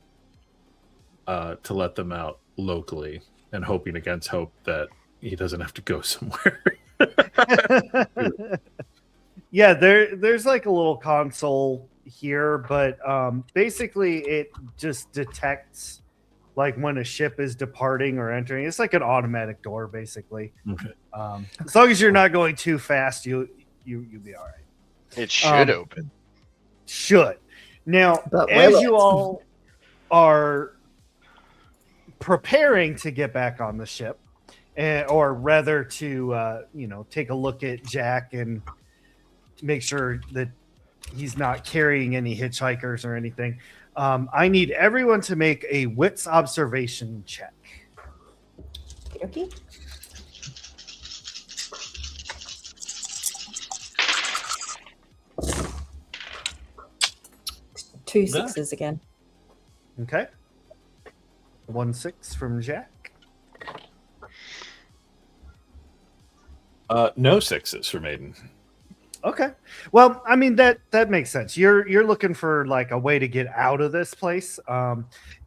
to let them out locally, and hoping against hope that he doesn't have to go somewhere. Yeah, there's like a little console here, but basically it just detects like when a ship is departing or entering. It's like an automatic door, basically. Okay. As long as you're not going too fast, you'll be all right. It should Um, open. Should. Now, But will as it? you all are preparing to get back on the ship, or rather to take a look at Jack and make sure that he's not carrying any hitchhikers or anything, I need everyone to make a wits observation check. Okay. Two sixes again. Okay. 1-6 from Jack. No sixes for Maiden. Okay. Well, I mean that makes sense. You're looking for like a way to get out of this place.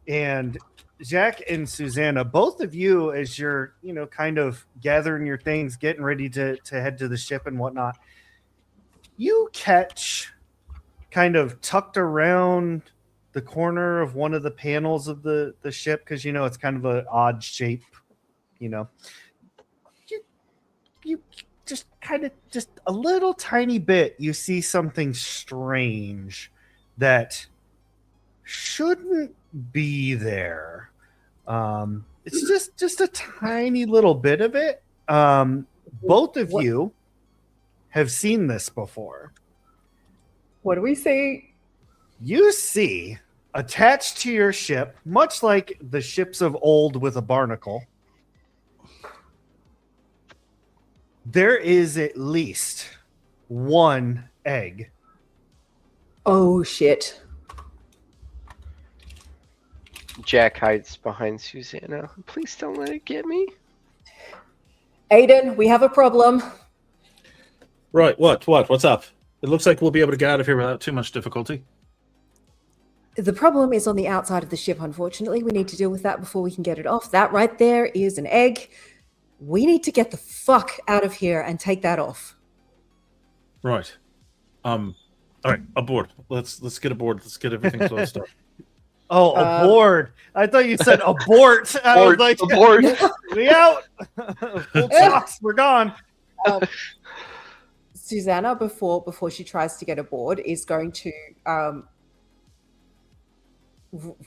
And Jack and Susanna, both of you, as you're, kind of gathering your things, getting ready to head to the ship and whatnot, you catch kind of tucked around the corner of one of the panels of the ship, because it's kind of an odd shape, you just kind of just a little tiny bit, you see something strange that shouldn't be there. It's just a tiny little bit of it. Both of you have seen this before. What do we see? You see attached to your ship, much like the ships of old with a barnacle, there is at least one egg. Oh shit. Jack hides behind Susanna. Please don't let it get me. Aiden, we have a problem. Right. What's up? It looks like we'll be able to get out of here without too much difficulty. The problem is on the outside of the ship, unfortunately. We need to deal with that before we can get it off. That right there is an egg. We need to get the fuck out of here and take that off. Right. All right, aboard. Let's get aboard. Let's get everything closed up. Oh, aboard! I thought you said abort. I was like, Abort. we out. Full socks. We're gone. Susanna, before she tries to get aboard, is going to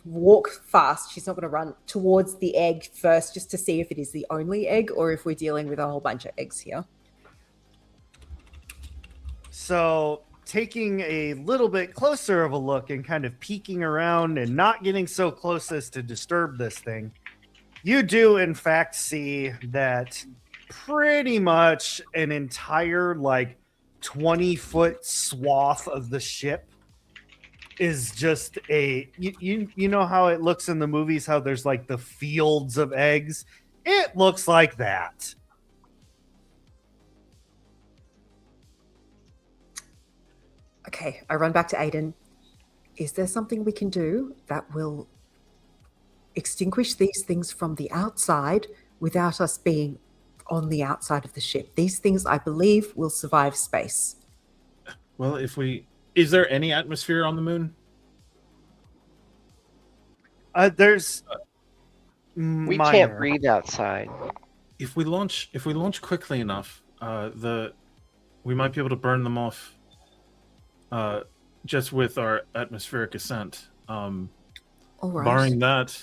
walk fast. She's not going to run towards the egg first, just to see if it is the only egg or if we're dealing with a whole bunch of eggs here. So, taking a little bit closer of a look and kind of peeking around and not getting so close as to disturb this thing, you do in fact see that pretty much an entire 20-foot swath of the ship is just you know how it looks in the movies, how there's the fields of eggs. It looks like that. Okay, I run back to Aiden. Is there something we can do that will extinguish these things from the outside without us being on the outside of the ship? These things, I believe, will survive space. Well, is there any atmosphere on the moon? There's We minor. can't breathe outside. If we launch quickly enough, we might be able to burn them off. Just with our atmospheric ascent. All right. Barring that,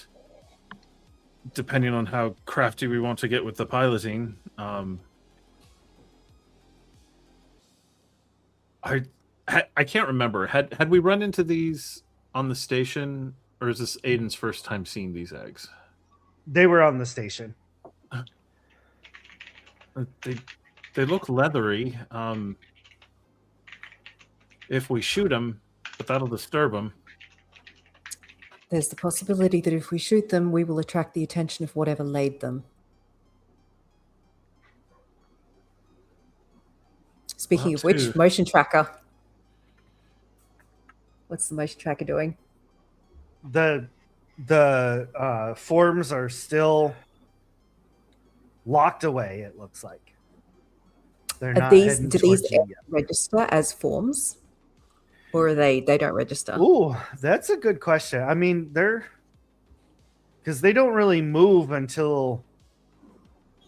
depending on how crafty we want to get with the piloting, I can't remember. Had we run into these on the station, or is this Aiden's first time seeing these eggs? They were on the station. They look leathery. If we shoot them, but that'll disturb them. There's the possibility that if we shoot them, we will attract the attention of whatever laid them. Speaking of which, motion tracker. What's the motion tracker doing? The forms are still locked away, it looks like. They're not heading Do towards these you yet. register as forms? Or are they don't register? Ooh, that's a good question. I mean, because they don't really move until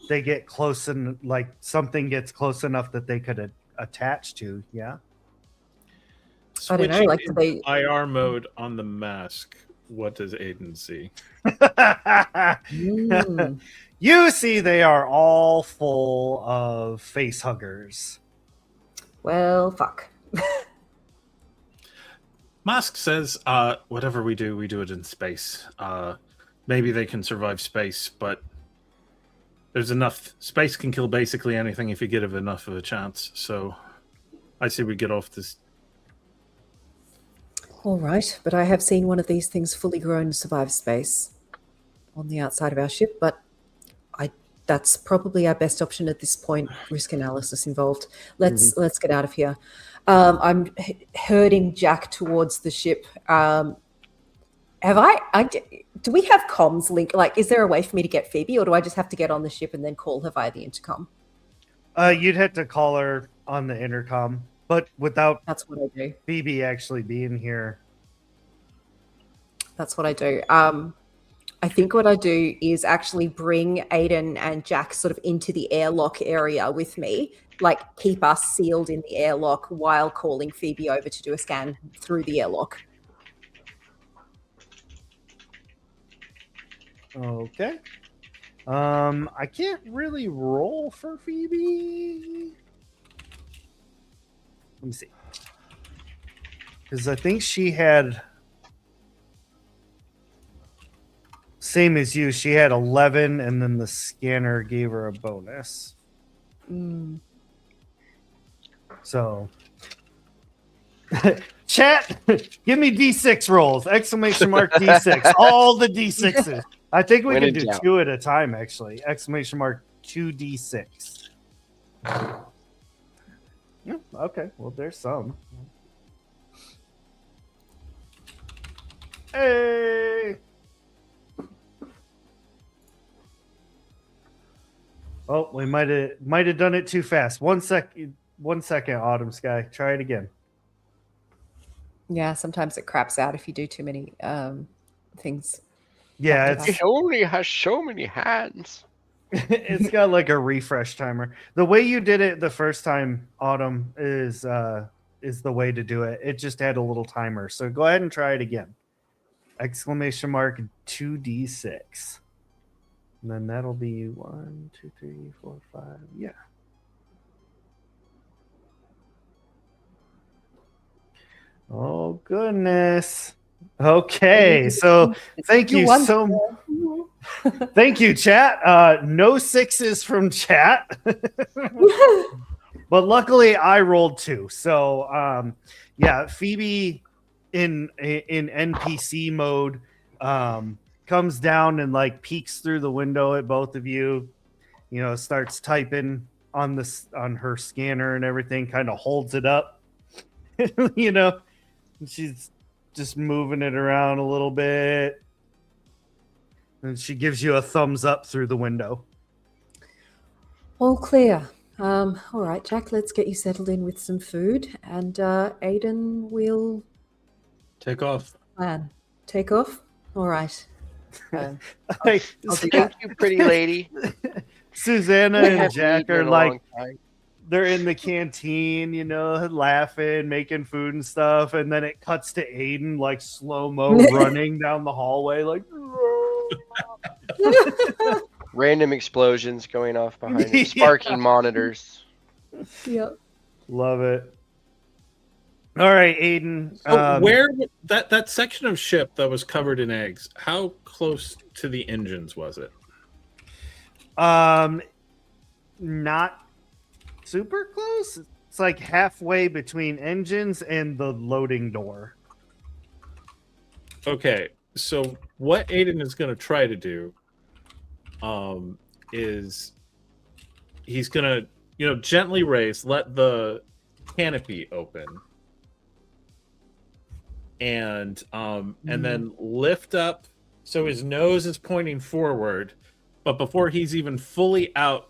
they get close and something gets close enough that they could attach to. Yeah. I don't know, Switching into IR mode on the mask. What does Aiden see? You see, they are all full of face huggers. Well, fuck. Mask says, whatever we do it in space. Maybe they can survive space, but there's enough. Space can kill basically anything if you give it enough of a chance. So I say we get off this. All right, but I have seen one of these things fully grown survive space on the outside of our ship, but that's probably our best option at this point. Risk analysis involved. Let's get out of here. I'm herding Jack towards the ship. Do we have comms link? Is there a way for me to get Phoebe, or do I just have to get on the ship and then call her via the intercom? You'd have to call her on the intercom, but without That's what I do. Phoebe actually being here. That's what I do. I think what I do is actually bring Aiden and Jack sort of into the airlock area with me, keep us sealed in the airlock while calling Phoebe over to do a scan through the airlock. Okay. I can't really roll for Phoebe. Let me see. Because I think she had, same as you, she had 11, and then the scanner gave her a bonus. So, chat, give me D6 rolls! Exclamation mark D6. All the D6s. I think we can do 2 at a time, actually. Exclamation mark 2D6. Yeah, okay, well, there's some. Hey! Oh, we might have done it too fast. 1 second, Autumn Sky. Try it again. Yeah, sometimes it craps out if you do too many things. Yeah, Back to It only has so many hands. it's got like a refresh timer. The way you did it the first time, Autumn, is the way to do it. It just had a little timer. So go ahead and try it again. Exclamation mark 2d6. And then that'll be 1, 2, 3, 4, 5. Yeah. Oh goodness. Okay, so thank you so thank you, chat. No sixes from chat. But luckily I rolled 2. So yeah, Phoebe in NPC mode comes down and like peeks through the window at both of you, starts typing on her scanner and everything, kind of holds it up. And she's just moving it around a little bit. And she gives you a thumbs up through the window. All clear. All right, Jack, let's get you settled in with some food. And Aiden will Take off. take off. All right. Hey, I'll do Thank you, pretty lady. Susanna I and haven't Jack eaten are in a like, long time. they're in the canteen, laughing, making food and stuff. And then it cuts to Aiden, like slow-mo running down the hallway, like. Random explosions going off behind him, sparking monitors. Yep. Love it. All right, Aiden. So where that section of ship that was covered in eggs, how close to the engines was it? Not super close. It's like halfway between engines and the loading door. Okay, so what Aiden is going to try to do is he's going to, gently raise, let the canopy open, and then lift up so his nose is pointing forward, but before he's even fully out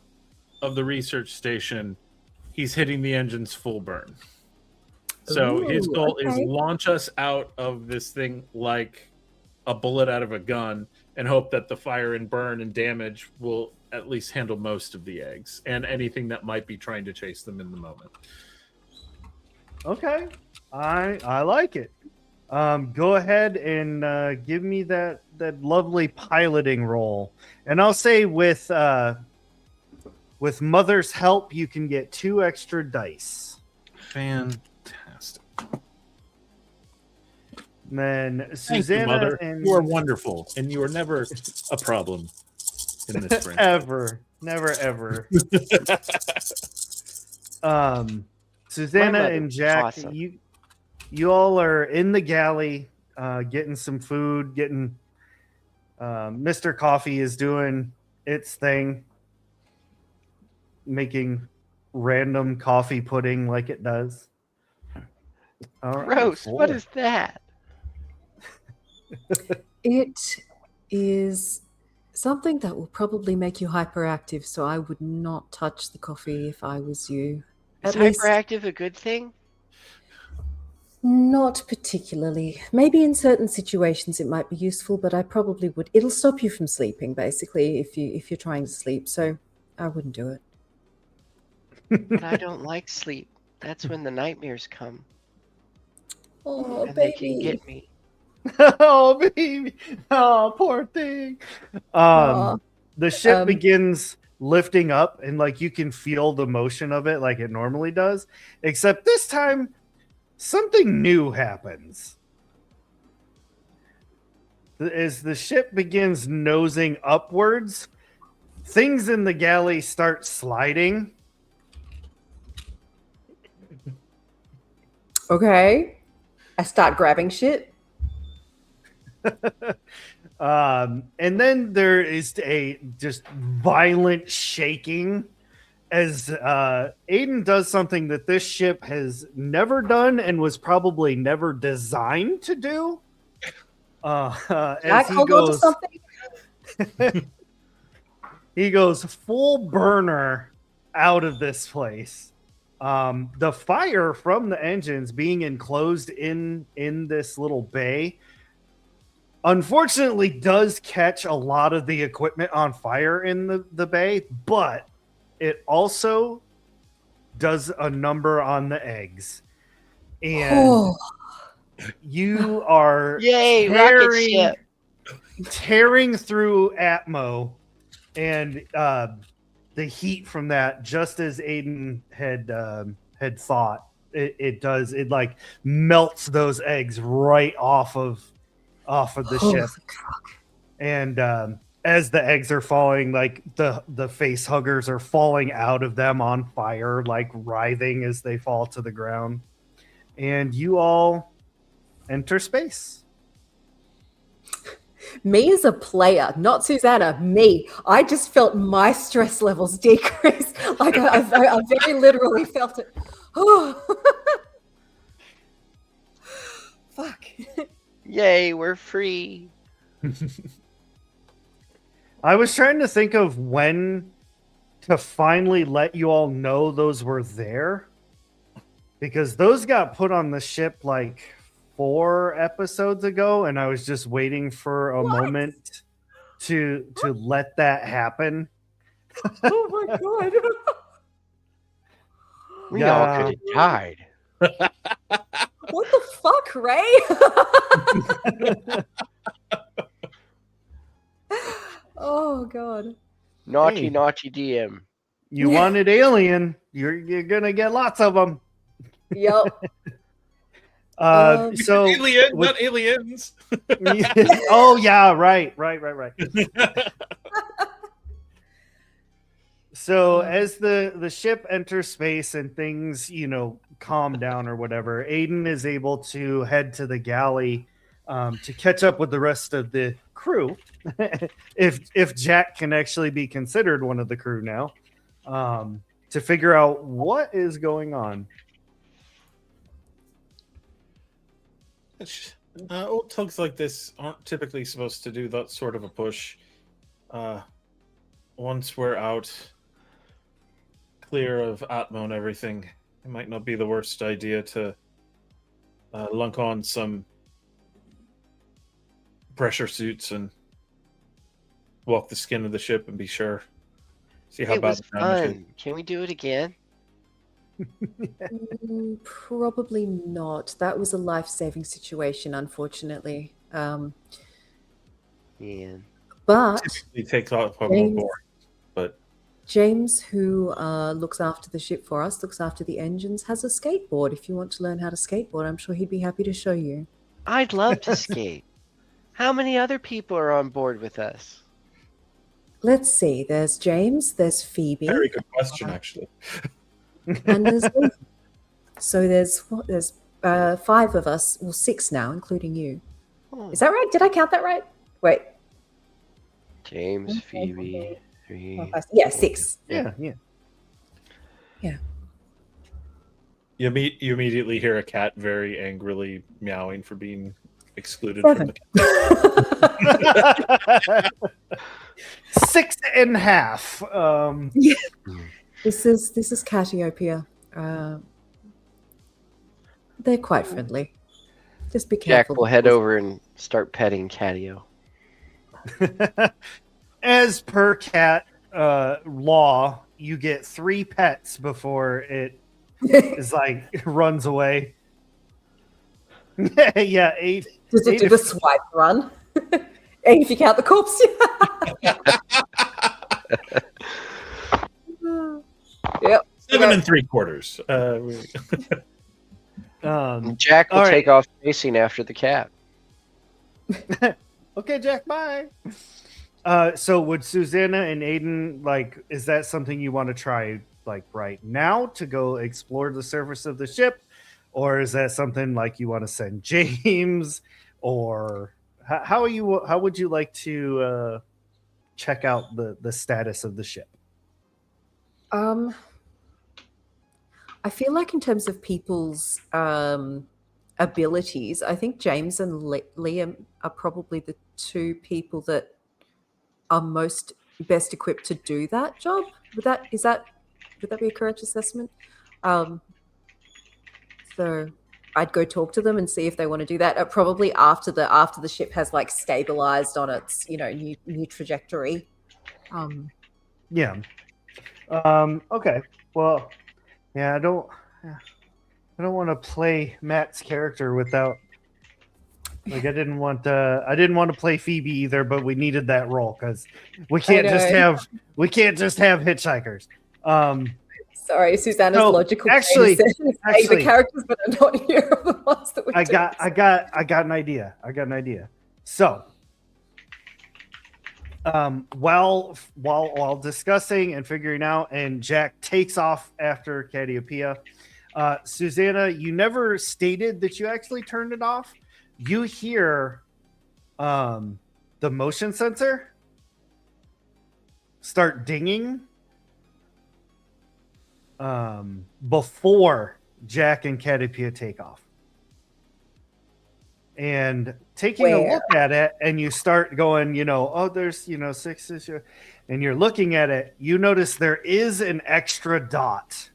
of the research station, he's hitting the engines full burn. So his goal is launch us out of this thing like a bullet out of a gun and hope that the fire and burn and damage will at least handle most of the eggs and anything that might be trying to chase them in the moment. Okay. I like it. Go ahead and give me that lovely piloting roll. And I'll say with Mother's help, you can get 2 extra dice. Fantastic. And then Thank Susanna you, Mother. and You are wonderful, and you are never a problem in this friendship. ever, never ever. Susanna mother and is Jack, awesome. you all are in the galley, getting some food. Getting Mr. Coffee is doing its thing, making random coffee pudding like it does. All right, Gross. What 4. is that? It is something that will probably make you hyperactive, so I would not touch the coffee if I was you. Is At least hyperactive a good thing? not particularly. Maybe in certain situations it might be useful, but I probably would. It'll stop you from sleeping, basically, if you're trying to sleep. So I wouldn't do it. But I don't like sleep. That's when the nightmares come, Oh, and they can get me. Oh, baby. Oh, poor thing. Aw. The ship Um, begins lifting up, and like you can feel the motion of it like it normally does, except this time something new happens. As the ship begins nosing upwards, things in the galley start sliding. Okay. I start grabbing shit. And then there is a just violent shaking as Aiden does something that this ship has never done and was probably never designed to do. As Jack, he hold on to goes, something. he goes full burner out of this place. The fire from the engines being enclosed in this little bay, unfortunately, does catch a lot of the equipment on fire in the bay, but it also does a number on the eggs. And Oh, you are Yay, rocket ship. tearing through Atmo, and the heat from that, just as Aiden had thought, it like melts those eggs right off of the oh, ship. And as the eggs are falling, like the face huggers are falling out of them on fire, like writhing as they fall to the ground. And you all enter space. me as a player, not Susanna, me. I just felt my stress levels decrease. Like I very literally felt it. Oh, fuck. Yay, we're free. I was trying to think of when to finally let you all know those were there, because those got put on the ship like 4 episodes ago, and I was just waiting for a moment to let that happen. Oh my god. We all could have died. What the fuck, Ray? Oh god. Naughty, Hey. naughty DM. You wanted alien, you're gonna get lots of them. Yep. So Alien, with- not aliens. oh yeah, right. So as the ship enters space and things, calm down or whatever, Aiden is able to head to the galley to catch up with the rest of the crew, if Jack can actually be considered one of the crew now, to figure out what is going on. Old tugs like this aren't typically supposed to do that sort of a push. Once we're out, clear of Atmo and everything, it might not be the worst idea to lunk on some pressure suits and walk the skin of the ship and be sure. See how It bad was the damage is. fun. Can we do it again? Probably not. That was a life-saving situation, unfortunately. Man. But Typically takes off James- board, but James, who looks after the ship for us, looks after the engines, has a skateboard. If you want to learn how to skateboard, I'm sure he'd be happy to show you. I'd love to skate. How many other people are on board with us? Let's see. There's James. There's Phoebe. very good question, actually. And there's me. So there's 5 of us, well 6 now, including you. Oh, Is that right? Did I count that right? Wait. James, Phoebe, 3. Yeah, 6. Yeah. You immediately hear a cat very angrily meowing for being excluded 7. from the 6.5. This is Catiopia. They're quite friendly. Just be Jack careful. will head over and start petting Catio. As per cat law, you get 3 pets before it is like runs away. Yeah, 8. Does it do the swipe run? 8 if you count the corpse. Yep. 7 3/4. Jack will all right. take off chasing after the cat. Okay, Jack, bye. So would Susanna and Aiden, like, is that something you want to try, like, right now to go explore the surface of the ship? Or is that something like you want to send James? Or how would you like to check out the status of the ship? Um, I feel like in terms of people's abilities, I think James and Liam are probably the two people that are most best equipped to do that job. Would that be a correct assessment? So I'd go talk to them and see if they want to do that. Probably after the ship has like stabilized on its new trajectory. Yeah. Okay. Well, yeah, I don't want to play Matt's character without I didn't want to play Phoebe either, but we needed that role because we can't just have hitchhikers. Sorry, Susanna's No, logical. actually, the characters that are not here are the ones that we. I got an idea. So, while discussing and figuring out, and Jack takes off after Cassiopeia. Susanna, you never stated that you actually turned it off. You hear the motion sensor start dinging before Jack and Cassiopeia take off. And taking a look at it, and you start going, there's, 6 issues, and you're looking at it, you notice there is an extra dot.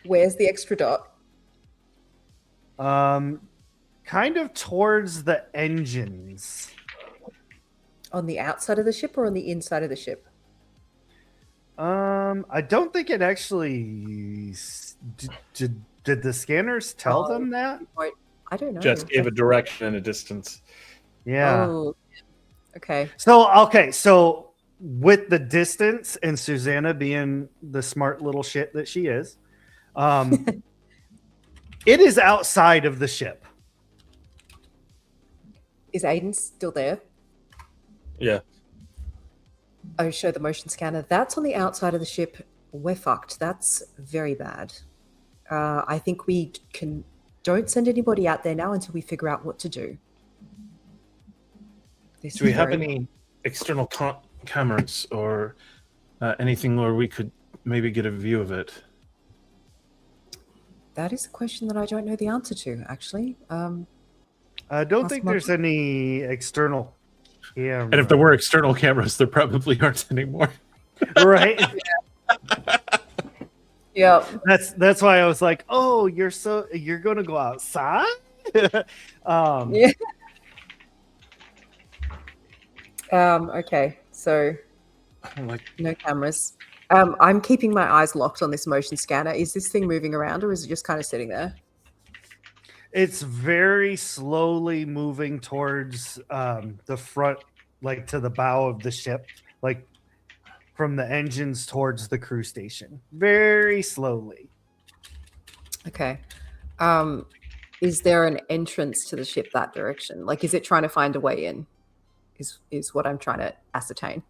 Where's the extra dot? Kind of towards the engines. On the outside of the ship or on the inside of the ship? I don't think it actually did the scanners tell them that? I don't know. Just gave a direction and a distance. Yeah. Oh, okay. So with the distance and Susanna being the smart little shit that she is, it is outside of the ship. Is Aiden still there? Yeah. Oh, show the motion scanner. That's on the outside of the ship. We're fucked. That's very bad. I think we don't send anybody out there now until we figure out what to do. Do we have any external cameras or anything where we could maybe get a view of it? That is a question that I don't know the answer to, actually. I don't think there's any external cameras. And if there were external cameras, there probably aren't anymore. Right? Yeah. That's why I was like, oh, you're going to go outside? Yeah. Okay, so no cameras. I'm keeping my eyes locked on this motion scanner. Is this thing moving around or is it just kind of sitting there? It's very slowly moving towards the front, like to the bow of the ship, like from the engines towards the crew station. Very slowly. Okay. Is there an entrance to the ship that direction? Like, is it trying to find a way in? Is what I'm trying to ascertain.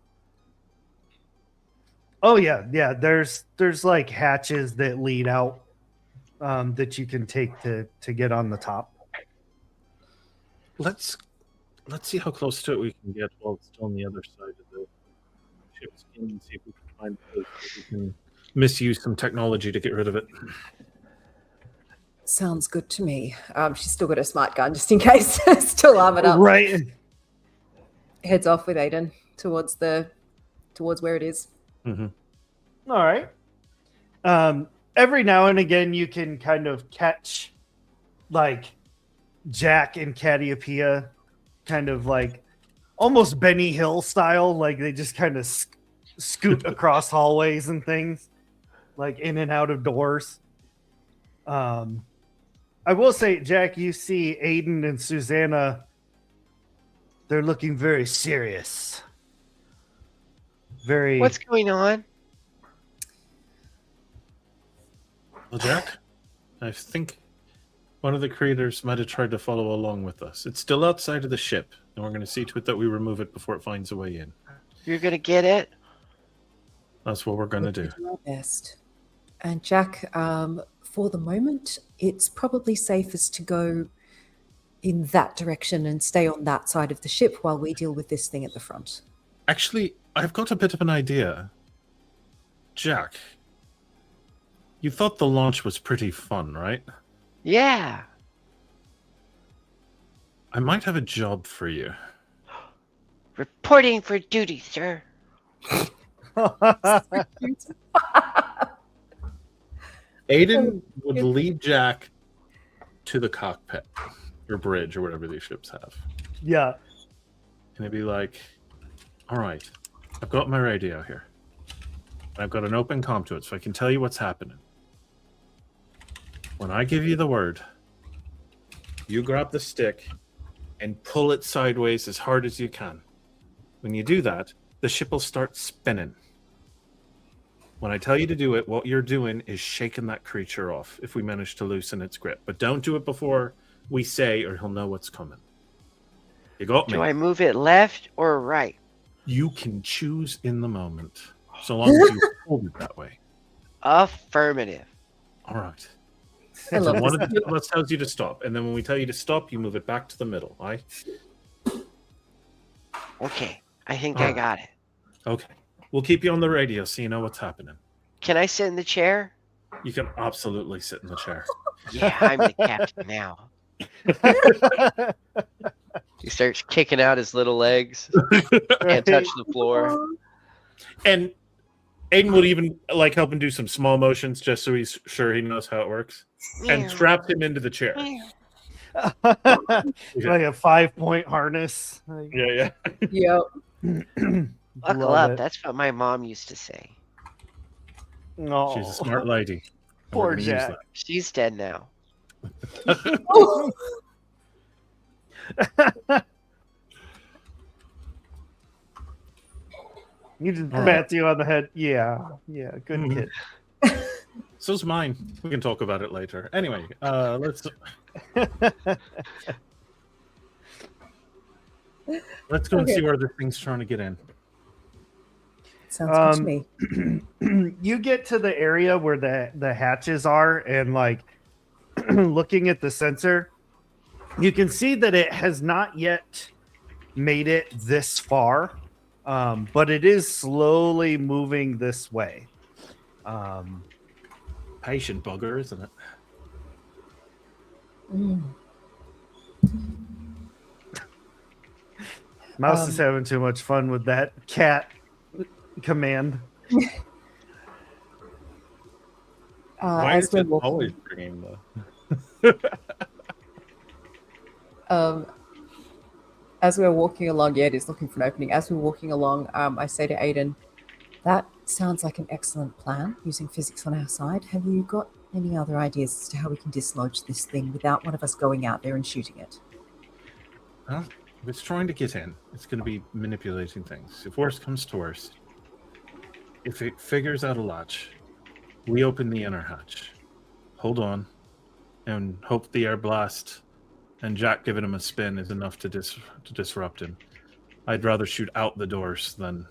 Oh yeah. There's like hatches that lead out that you can take to get on the top. Let's see how close to it we can get while it's still on the other side of the ship's skin and see if we can find a place that we can misuse some technology to get rid of it. Sounds good to me. She's still got a smart gun just in case. Still armored up. Right. Heads off with Aiden towards where it is. Mm-hmm. All right. Every now and again, you can kind of catch like Jack and Cassiopeia kind of like almost Benny Hill style. Like they just kind of scoot across hallways and things like in and out of doors. I will say, Jack, you see Aiden and Susanna. They're looking very serious. Very. What's going on? Well, Jack, I think one of the creators might have tried to follow along with us. It's still outside of the ship, and we're going to see to it that we remove it before it finds a way in. You're going to get it? That's what we're going to do. Our best. And Jack, for the moment, it's probably safest to go in that direction and stay on that side of the ship while we deal with this thing at the front. Actually, I've got a bit of an idea. Jack, you thought the launch was pretty fun, right? Yeah. I might have a job for you. Reporting for duty, sir. Aiden would lead Jack to the cockpit or bridge or whatever these ships have. Yeah. And he'd be like, all right, I've got my radio here. I've got an open comm to it, so I can tell you what's happening. When I give you the word, you grab the stick and pull it sideways as hard as you can. When you do that, the ship will start spinning. When I tell you to do it, what you're doing is shaking that creature off if we manage to loosen its grip. But don't do it before we say, or he'll know what's coming. You got me? Do I move it left or right? You can choose in the moment, so long as you hold it that way. Affirmative. All right. I love One of this. the two of us tells you to stop, and then when we tell you to stop, you move it back to the middle. All right? Okay. I think All I right. got it. Okay. We'll keep you on the radio so you know what's happening. Can I sit in the chair? You can absolutely sit in the chair. Yeah, I'm the captain now. He starts kicking out his little legs. Can't touch the floor. And Aiden would even like help him do some small motions just so he's sure he knows how it works. And strapped him into the chair. like a 5-point harness. Yeah. Yep. Buckle Love up. it. That's what my mom used to say. No. She's a smart lady. And Poor we're gonna use Jack. She's dead now. You just pat you on the head. Yeah. Good Mhm. kid. So's mine. We can talk about it later. Anyway, let's go and Okay. see where this thing's trying to get in. Sounds good to me. You get to the area where the hatches are, and like looking at the sensor, you can see that it has not yet made it this far, but it is slowly moving this way. Patient bugger, isn't it? Mm. Mouse is having too much fun with that cat command. Why As is we're it walking, always bringing the... as we're walking along, yeah, it is looking for an opening. As we're walking along, I say to Aiden, "That sounds like an excellent plan. Using physics on our side. Have you got any other ideas as to how we can dislodge this thing without one of us going out there and shooting it?" Well, if it's trying to get in, it's going to be manipulating things. If worst comes to worst, if it figures out a latch, we open the inner hatch, hold on, and hope the air blast and Jack giving him a spin is enough to disrupt him. I'd rather shoot out the doors than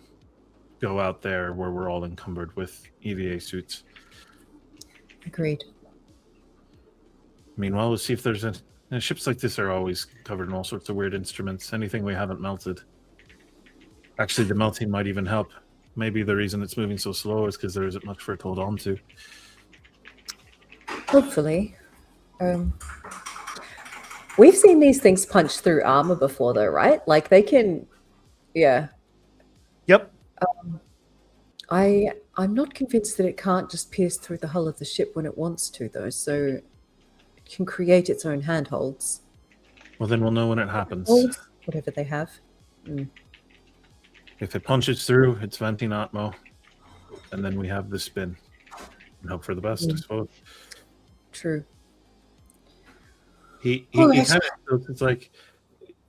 go out there where we're all encumbered with EVA suits. Agreed. Meanwhile, we'll see if there's ships like this are always covered in all sorts of weird instruments. Anything we haven't melted. Actually, the melting might even help. Maybe the reason it's moving so slow is because there isn't much for it to hold on to. Hopefully. We've seen these things punch through armor before, though, right? Like they can, yeah. Yep. I'm not convinced that it can't just pierce through the hull of the ship when it wants to, though. So it can create its own handholds, Well, then we'll know when it happens. whatever they have. If it punches through, it's venting Atmo, and then we have the spin. And hope for the best, I suppose. True. He All kind right. of, it's like,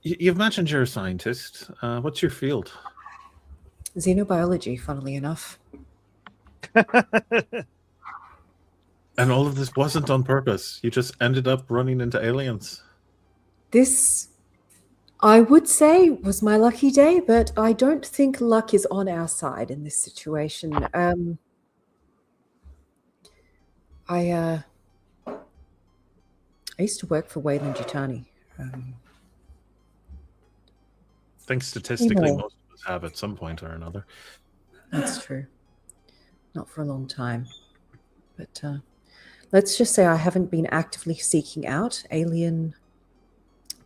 you've mentioned you're a scientist. What's your field? Xenobiology, funnily enough. And all of this wasn't on purpose. You just ended up running into aliens. This, I would say, was my lucky day, but I don't think luck is on our side in this situation. I used to work for Wayland Yutani. I think statistically Emo. most of us have at some point or another. That's true. Not for a long time. But let's just say I haven't been actively seeking out alien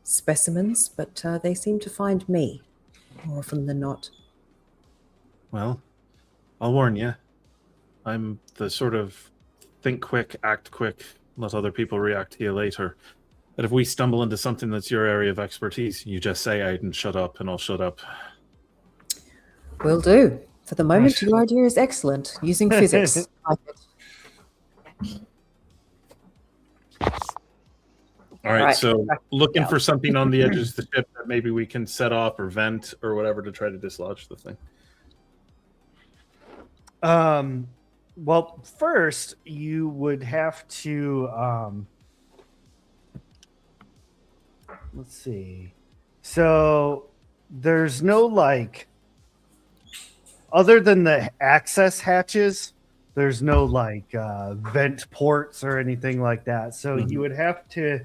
specimens, but they seem to find me more often than not. Well, I'll warn you. I'm the sort of think quick, act quick, let other people react to you later. That if we stumble into something that's your area of expertise, you just say Aiden, shut up, and I'll shut up. Will do. For the moment, your idea is excellent. Using physics. I like it. All right, Right. so looking Yeah. for something on the edges of the ship that maybe we can set off or vent or whatever to try to dislodge the thing. Well, first you would have to let's see. So there's no like other than the access hatches, there's no like vent ports or anything like that. So you would have to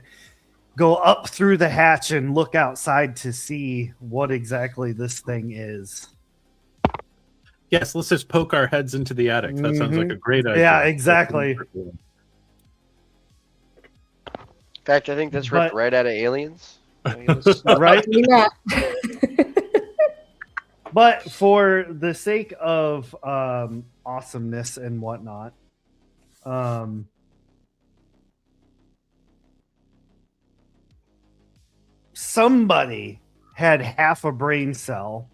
go up through the hatch and look outside to see what exactly this thing is. Yes, let's just poke our heads into the attic. That sounds like a great idea. Yeah, exactly. In fact, I think that's ripped But- right out of Aliens. I mean, let's- Right? Doing that. But for the sake of awesomeness and whatnot, somebody had half a brain cell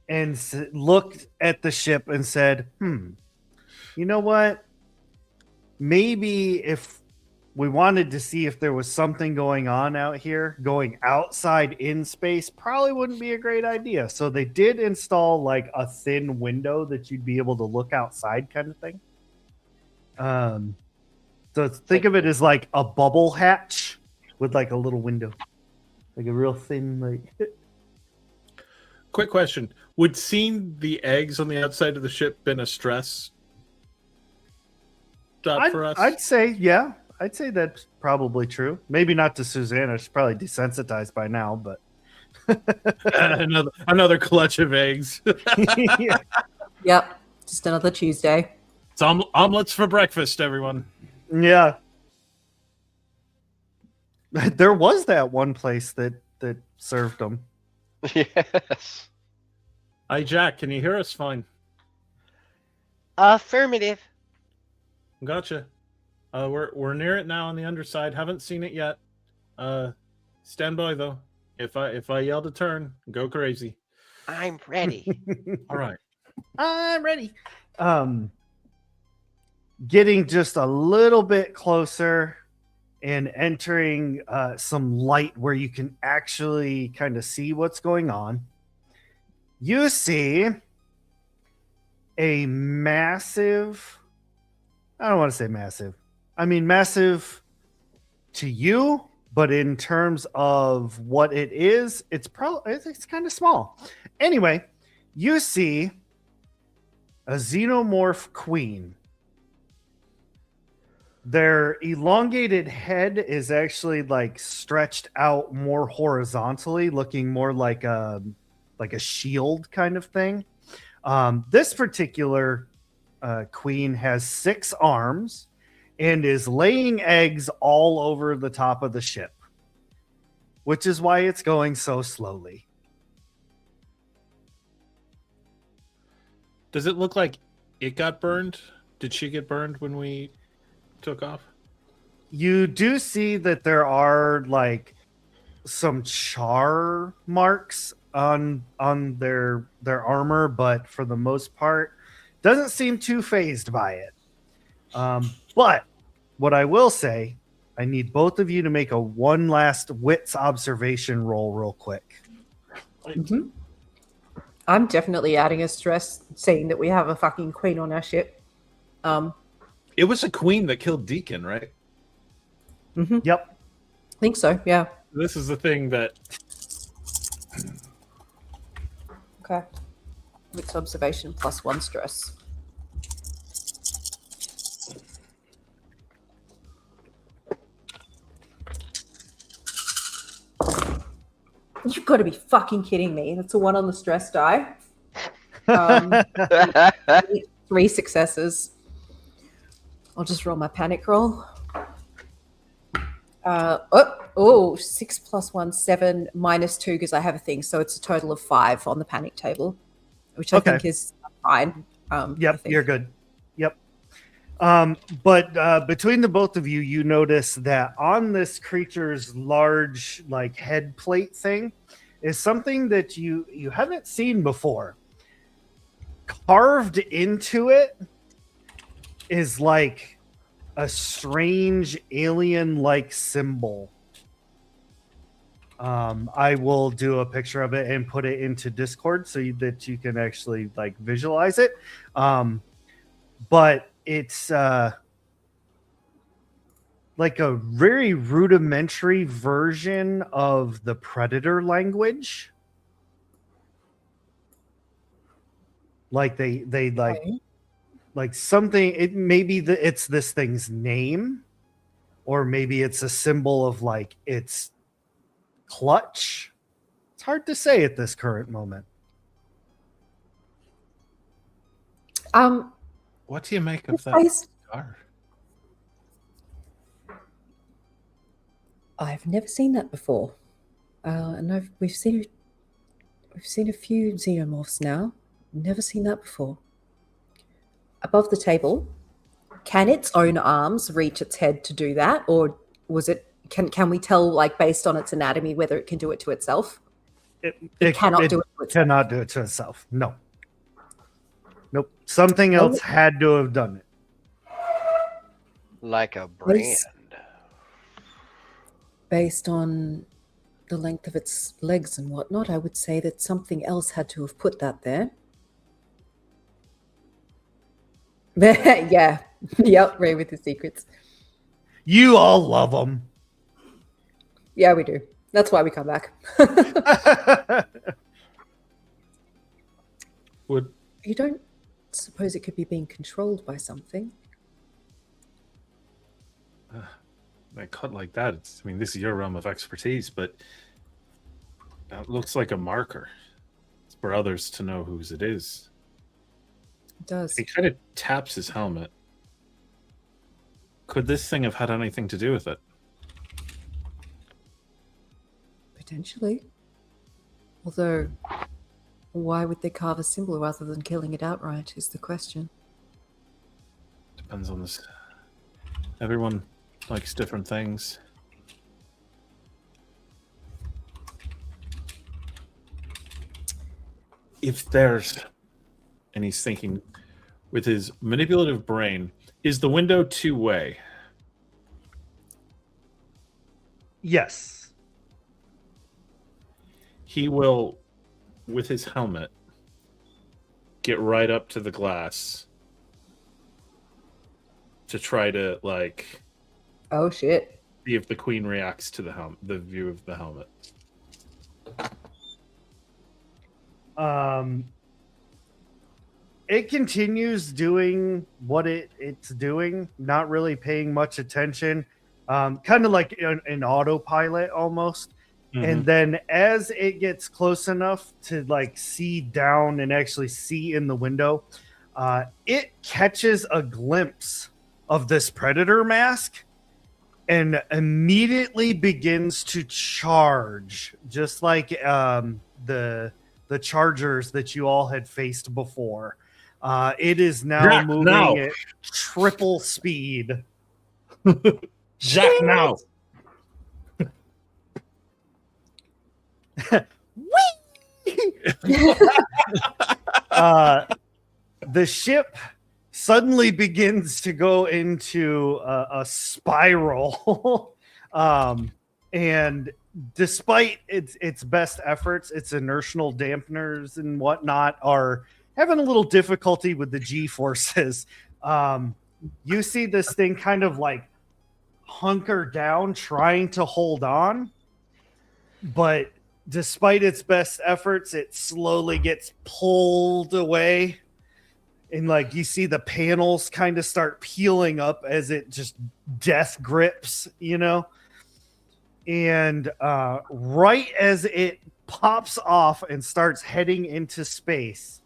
and looked at the ship and said, you know what? Maybe if we wanted to see if there was something going on out here, going outside in space probably wouldn't be a great idea. So they did install like a thin window that you'd be able to look outside kind of thing. So think of it as like a bubble hatch with like a little window, like a real thin, like. Quick question. Would seeing the eggs on the outside of the ship been a stress dot for us? I'd say, yeah. I'd say that's probably true. Maybe not to Susanna. She's probably desensitized by now, but another clutch of eggs. yeah. Yep. Just another Tuesday. It's omelets for breakfast, everyone. Yeah. There was that one place that served them. yes. Hi, Jack. Can you hear us fine? Affirmative. Gotcha. We're near it now on the underside. Haven't seen it yet. Stand by though. If I yell to turn, go crazy. I'm ready. All right. I'm ready. Getting just a little bit closer and entering some light where you can actually kind of see what's going on. You see a massive, I don't want to say massive. I mean, massive to you, but in terms of what it is, it's kind of small. Anyway, you see a xenomorph queen. Their elongated head is actually like stretched out more horizontally, looking more like a shield kind of thing. This particular queen has 6 arms and is laying eggs all over the top of the ship, which is why it's going so slowly. Does it look like it got burned? Did she get burned when we took off? You do see that there are like some char marks on their armor, but for the most part, doesn't seem too phased by it. But what I will say, I need both of you to make a one last wits observation roll real quick. Mm-hmm. I'm definitely adding a stress seeing that we have a fucking queen on our ship. It was a queen that killed Deacon, right? Mm-hmm. Yep. I think so, yeah. This is the thing that Okay. Wits observation plus 1 stress. You've got to be fucking kidding me. That's a 1 on the stress die. 3 3 successes. I'll just roll my panic roll. 6 plus 1, 7 minus 2 because I have a thing. So it's a total of 5 on the panic table, which I Okay. think is fine. I Yep, think. you're good. Yep. But between the both of you, you notice that on this creature's large, like, head plate thing is something that you haven't seen before. Carved into it is like a strange alien-like symbol. I will do a picture of it and put it into Discord so that you can actually like visualize it. But it's like a very rudimentary version of the Predator language. Like they like something. It maybe it's this thing's name, or maybe it's a symbol of like its clutch. It's hard to say at this current moment. What do you make of It's that based- scar? I've never seen that before, and we've seen a few xenomorphs now. Never seen that before. Above the table, can its own arms reach its head to do that, or was it? Can we tell, like, based on its anatomy, whether it can do it to itself? It cannot do it to itself. Cannot do it to itself. No. Nope. Something else had to have done it. Like a brand. Based on the length of its legs and whatnot, I would say that something else had to have put that there. Yeah. Yep, Ray with his secrets. You all love them. Yeah, we do. That's why we come back. Would You don't suppose it could be being controlled by something? a cut like that? I mean, this is your realm of expertise, but it looks like a marker. It's for others to know whose it is. It does. He kind of taps his helmet. Could this thing have had anything to do with it? Potentially. Although, why would they carve a symbol rather than killing it outright is the question. Depends on this. Everyone likes different things. If there's, and he's thinking with his manipulative brain, is the window two-way? Yes. He will, with his helmet, get right up to the glass to try to, like, Oh, shit. see if the queen reacts to the view of the helmet. It continues doing what it's doing, not really paying much attention, kind of like an autopilot almost. And then as it gets close enough to like see down and actually see in the window, it catches a glimpse of this predator mask and immediately begins to charge, just like the chargers that you all had faced before. It is now Jack, moving now. at triple speed. Jack, now! The ship suddenly begins to go into a spiral. And despite its best efforts, its inertial dampeners and whatnot are having a little difficulty with the G-forces. You see this thing kind of like hunker down, trying to hold on. But despite its best efforts, it slowly gets pulled away. And like you see the panels kind of start peeling up as it just death grips, you know? And right as it pops off and starts heading into space,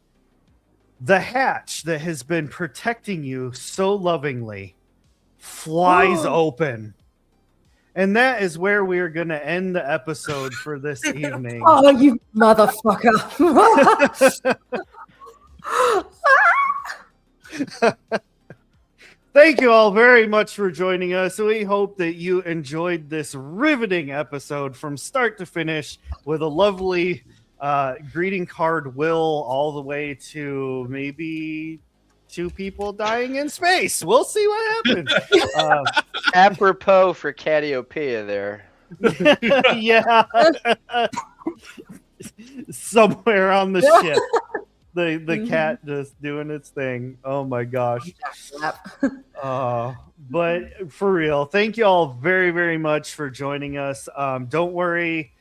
the hatch that has been protecting you so lovingly flies open. And that is where we are going to end the episode for this evening. Oh, you motherfucker. Thank you all very much for joining us. We hope that you enjoyed this riveting episode from start to finish with a lovely greeting card will all the way to maybe 2 people dying in space. We'll see what happens. Apropos for Catiopea there. Yeah. Somewhere on the ship. The cat just doing its thing. Oh my gosh. But for real, thank you all very, very much for joining us. Don't worry,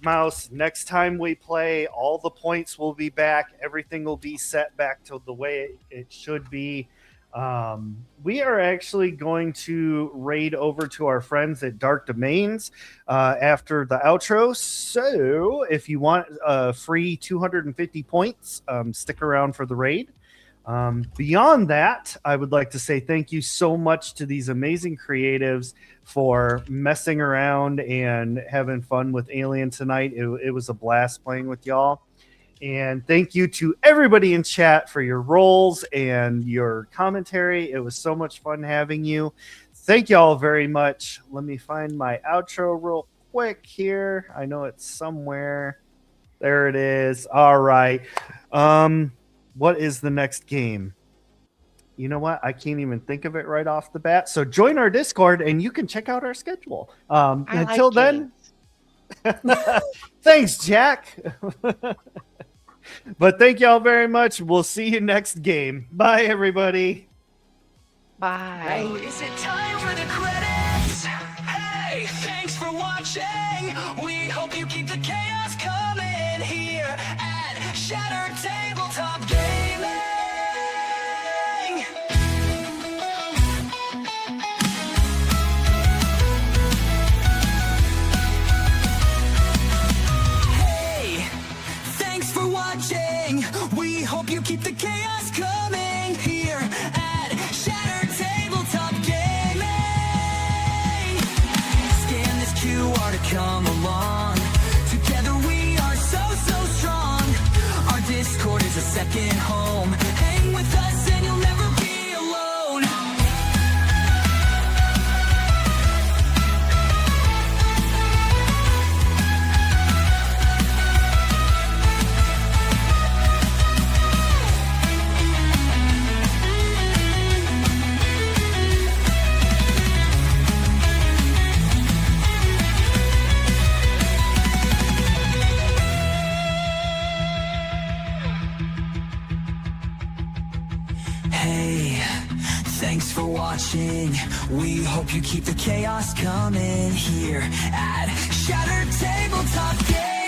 Mouse. Next time we play, all the points will be back. Everything will be set back to the way it should be. We are actually going to raid over to our friends at Dark Domains after the outro. So if you want free 250 points, stick around for the raid. Beyond that, I would like to say thank you so much to these amazing creatives for messing around and having fun with Alien tonight. It was a blast playing with y'all. And thank you to everybody in chat for your roles and your commentary. It was so much fun having you. Thank you all very much. Let me find my outro real quick here. I know it's somewhere. There it is. All right. What is the next game? You know what? I can't even think of it right off the bat. So join our Discord and you can check out our schedule. Until then, thanks, Jack. But thank y'all very much. We'll see you next game. Bye, everybody. Bye. Is it time for the credits? Hey, thanks for watching. We hope you keep the chaos coming here at Shattered Tabletop Gaming. Hey, thanks for watching. We hope you keep the chaos coming here at Shattered Tabletop Gaming. Scan this QR to come along. Together we are so strong. Our Discord is a second home. Hang with us and you'll never be alone. Hey, thanks for watching. We hope you keep the chaos coming here at Shattered Tabletop Gaming.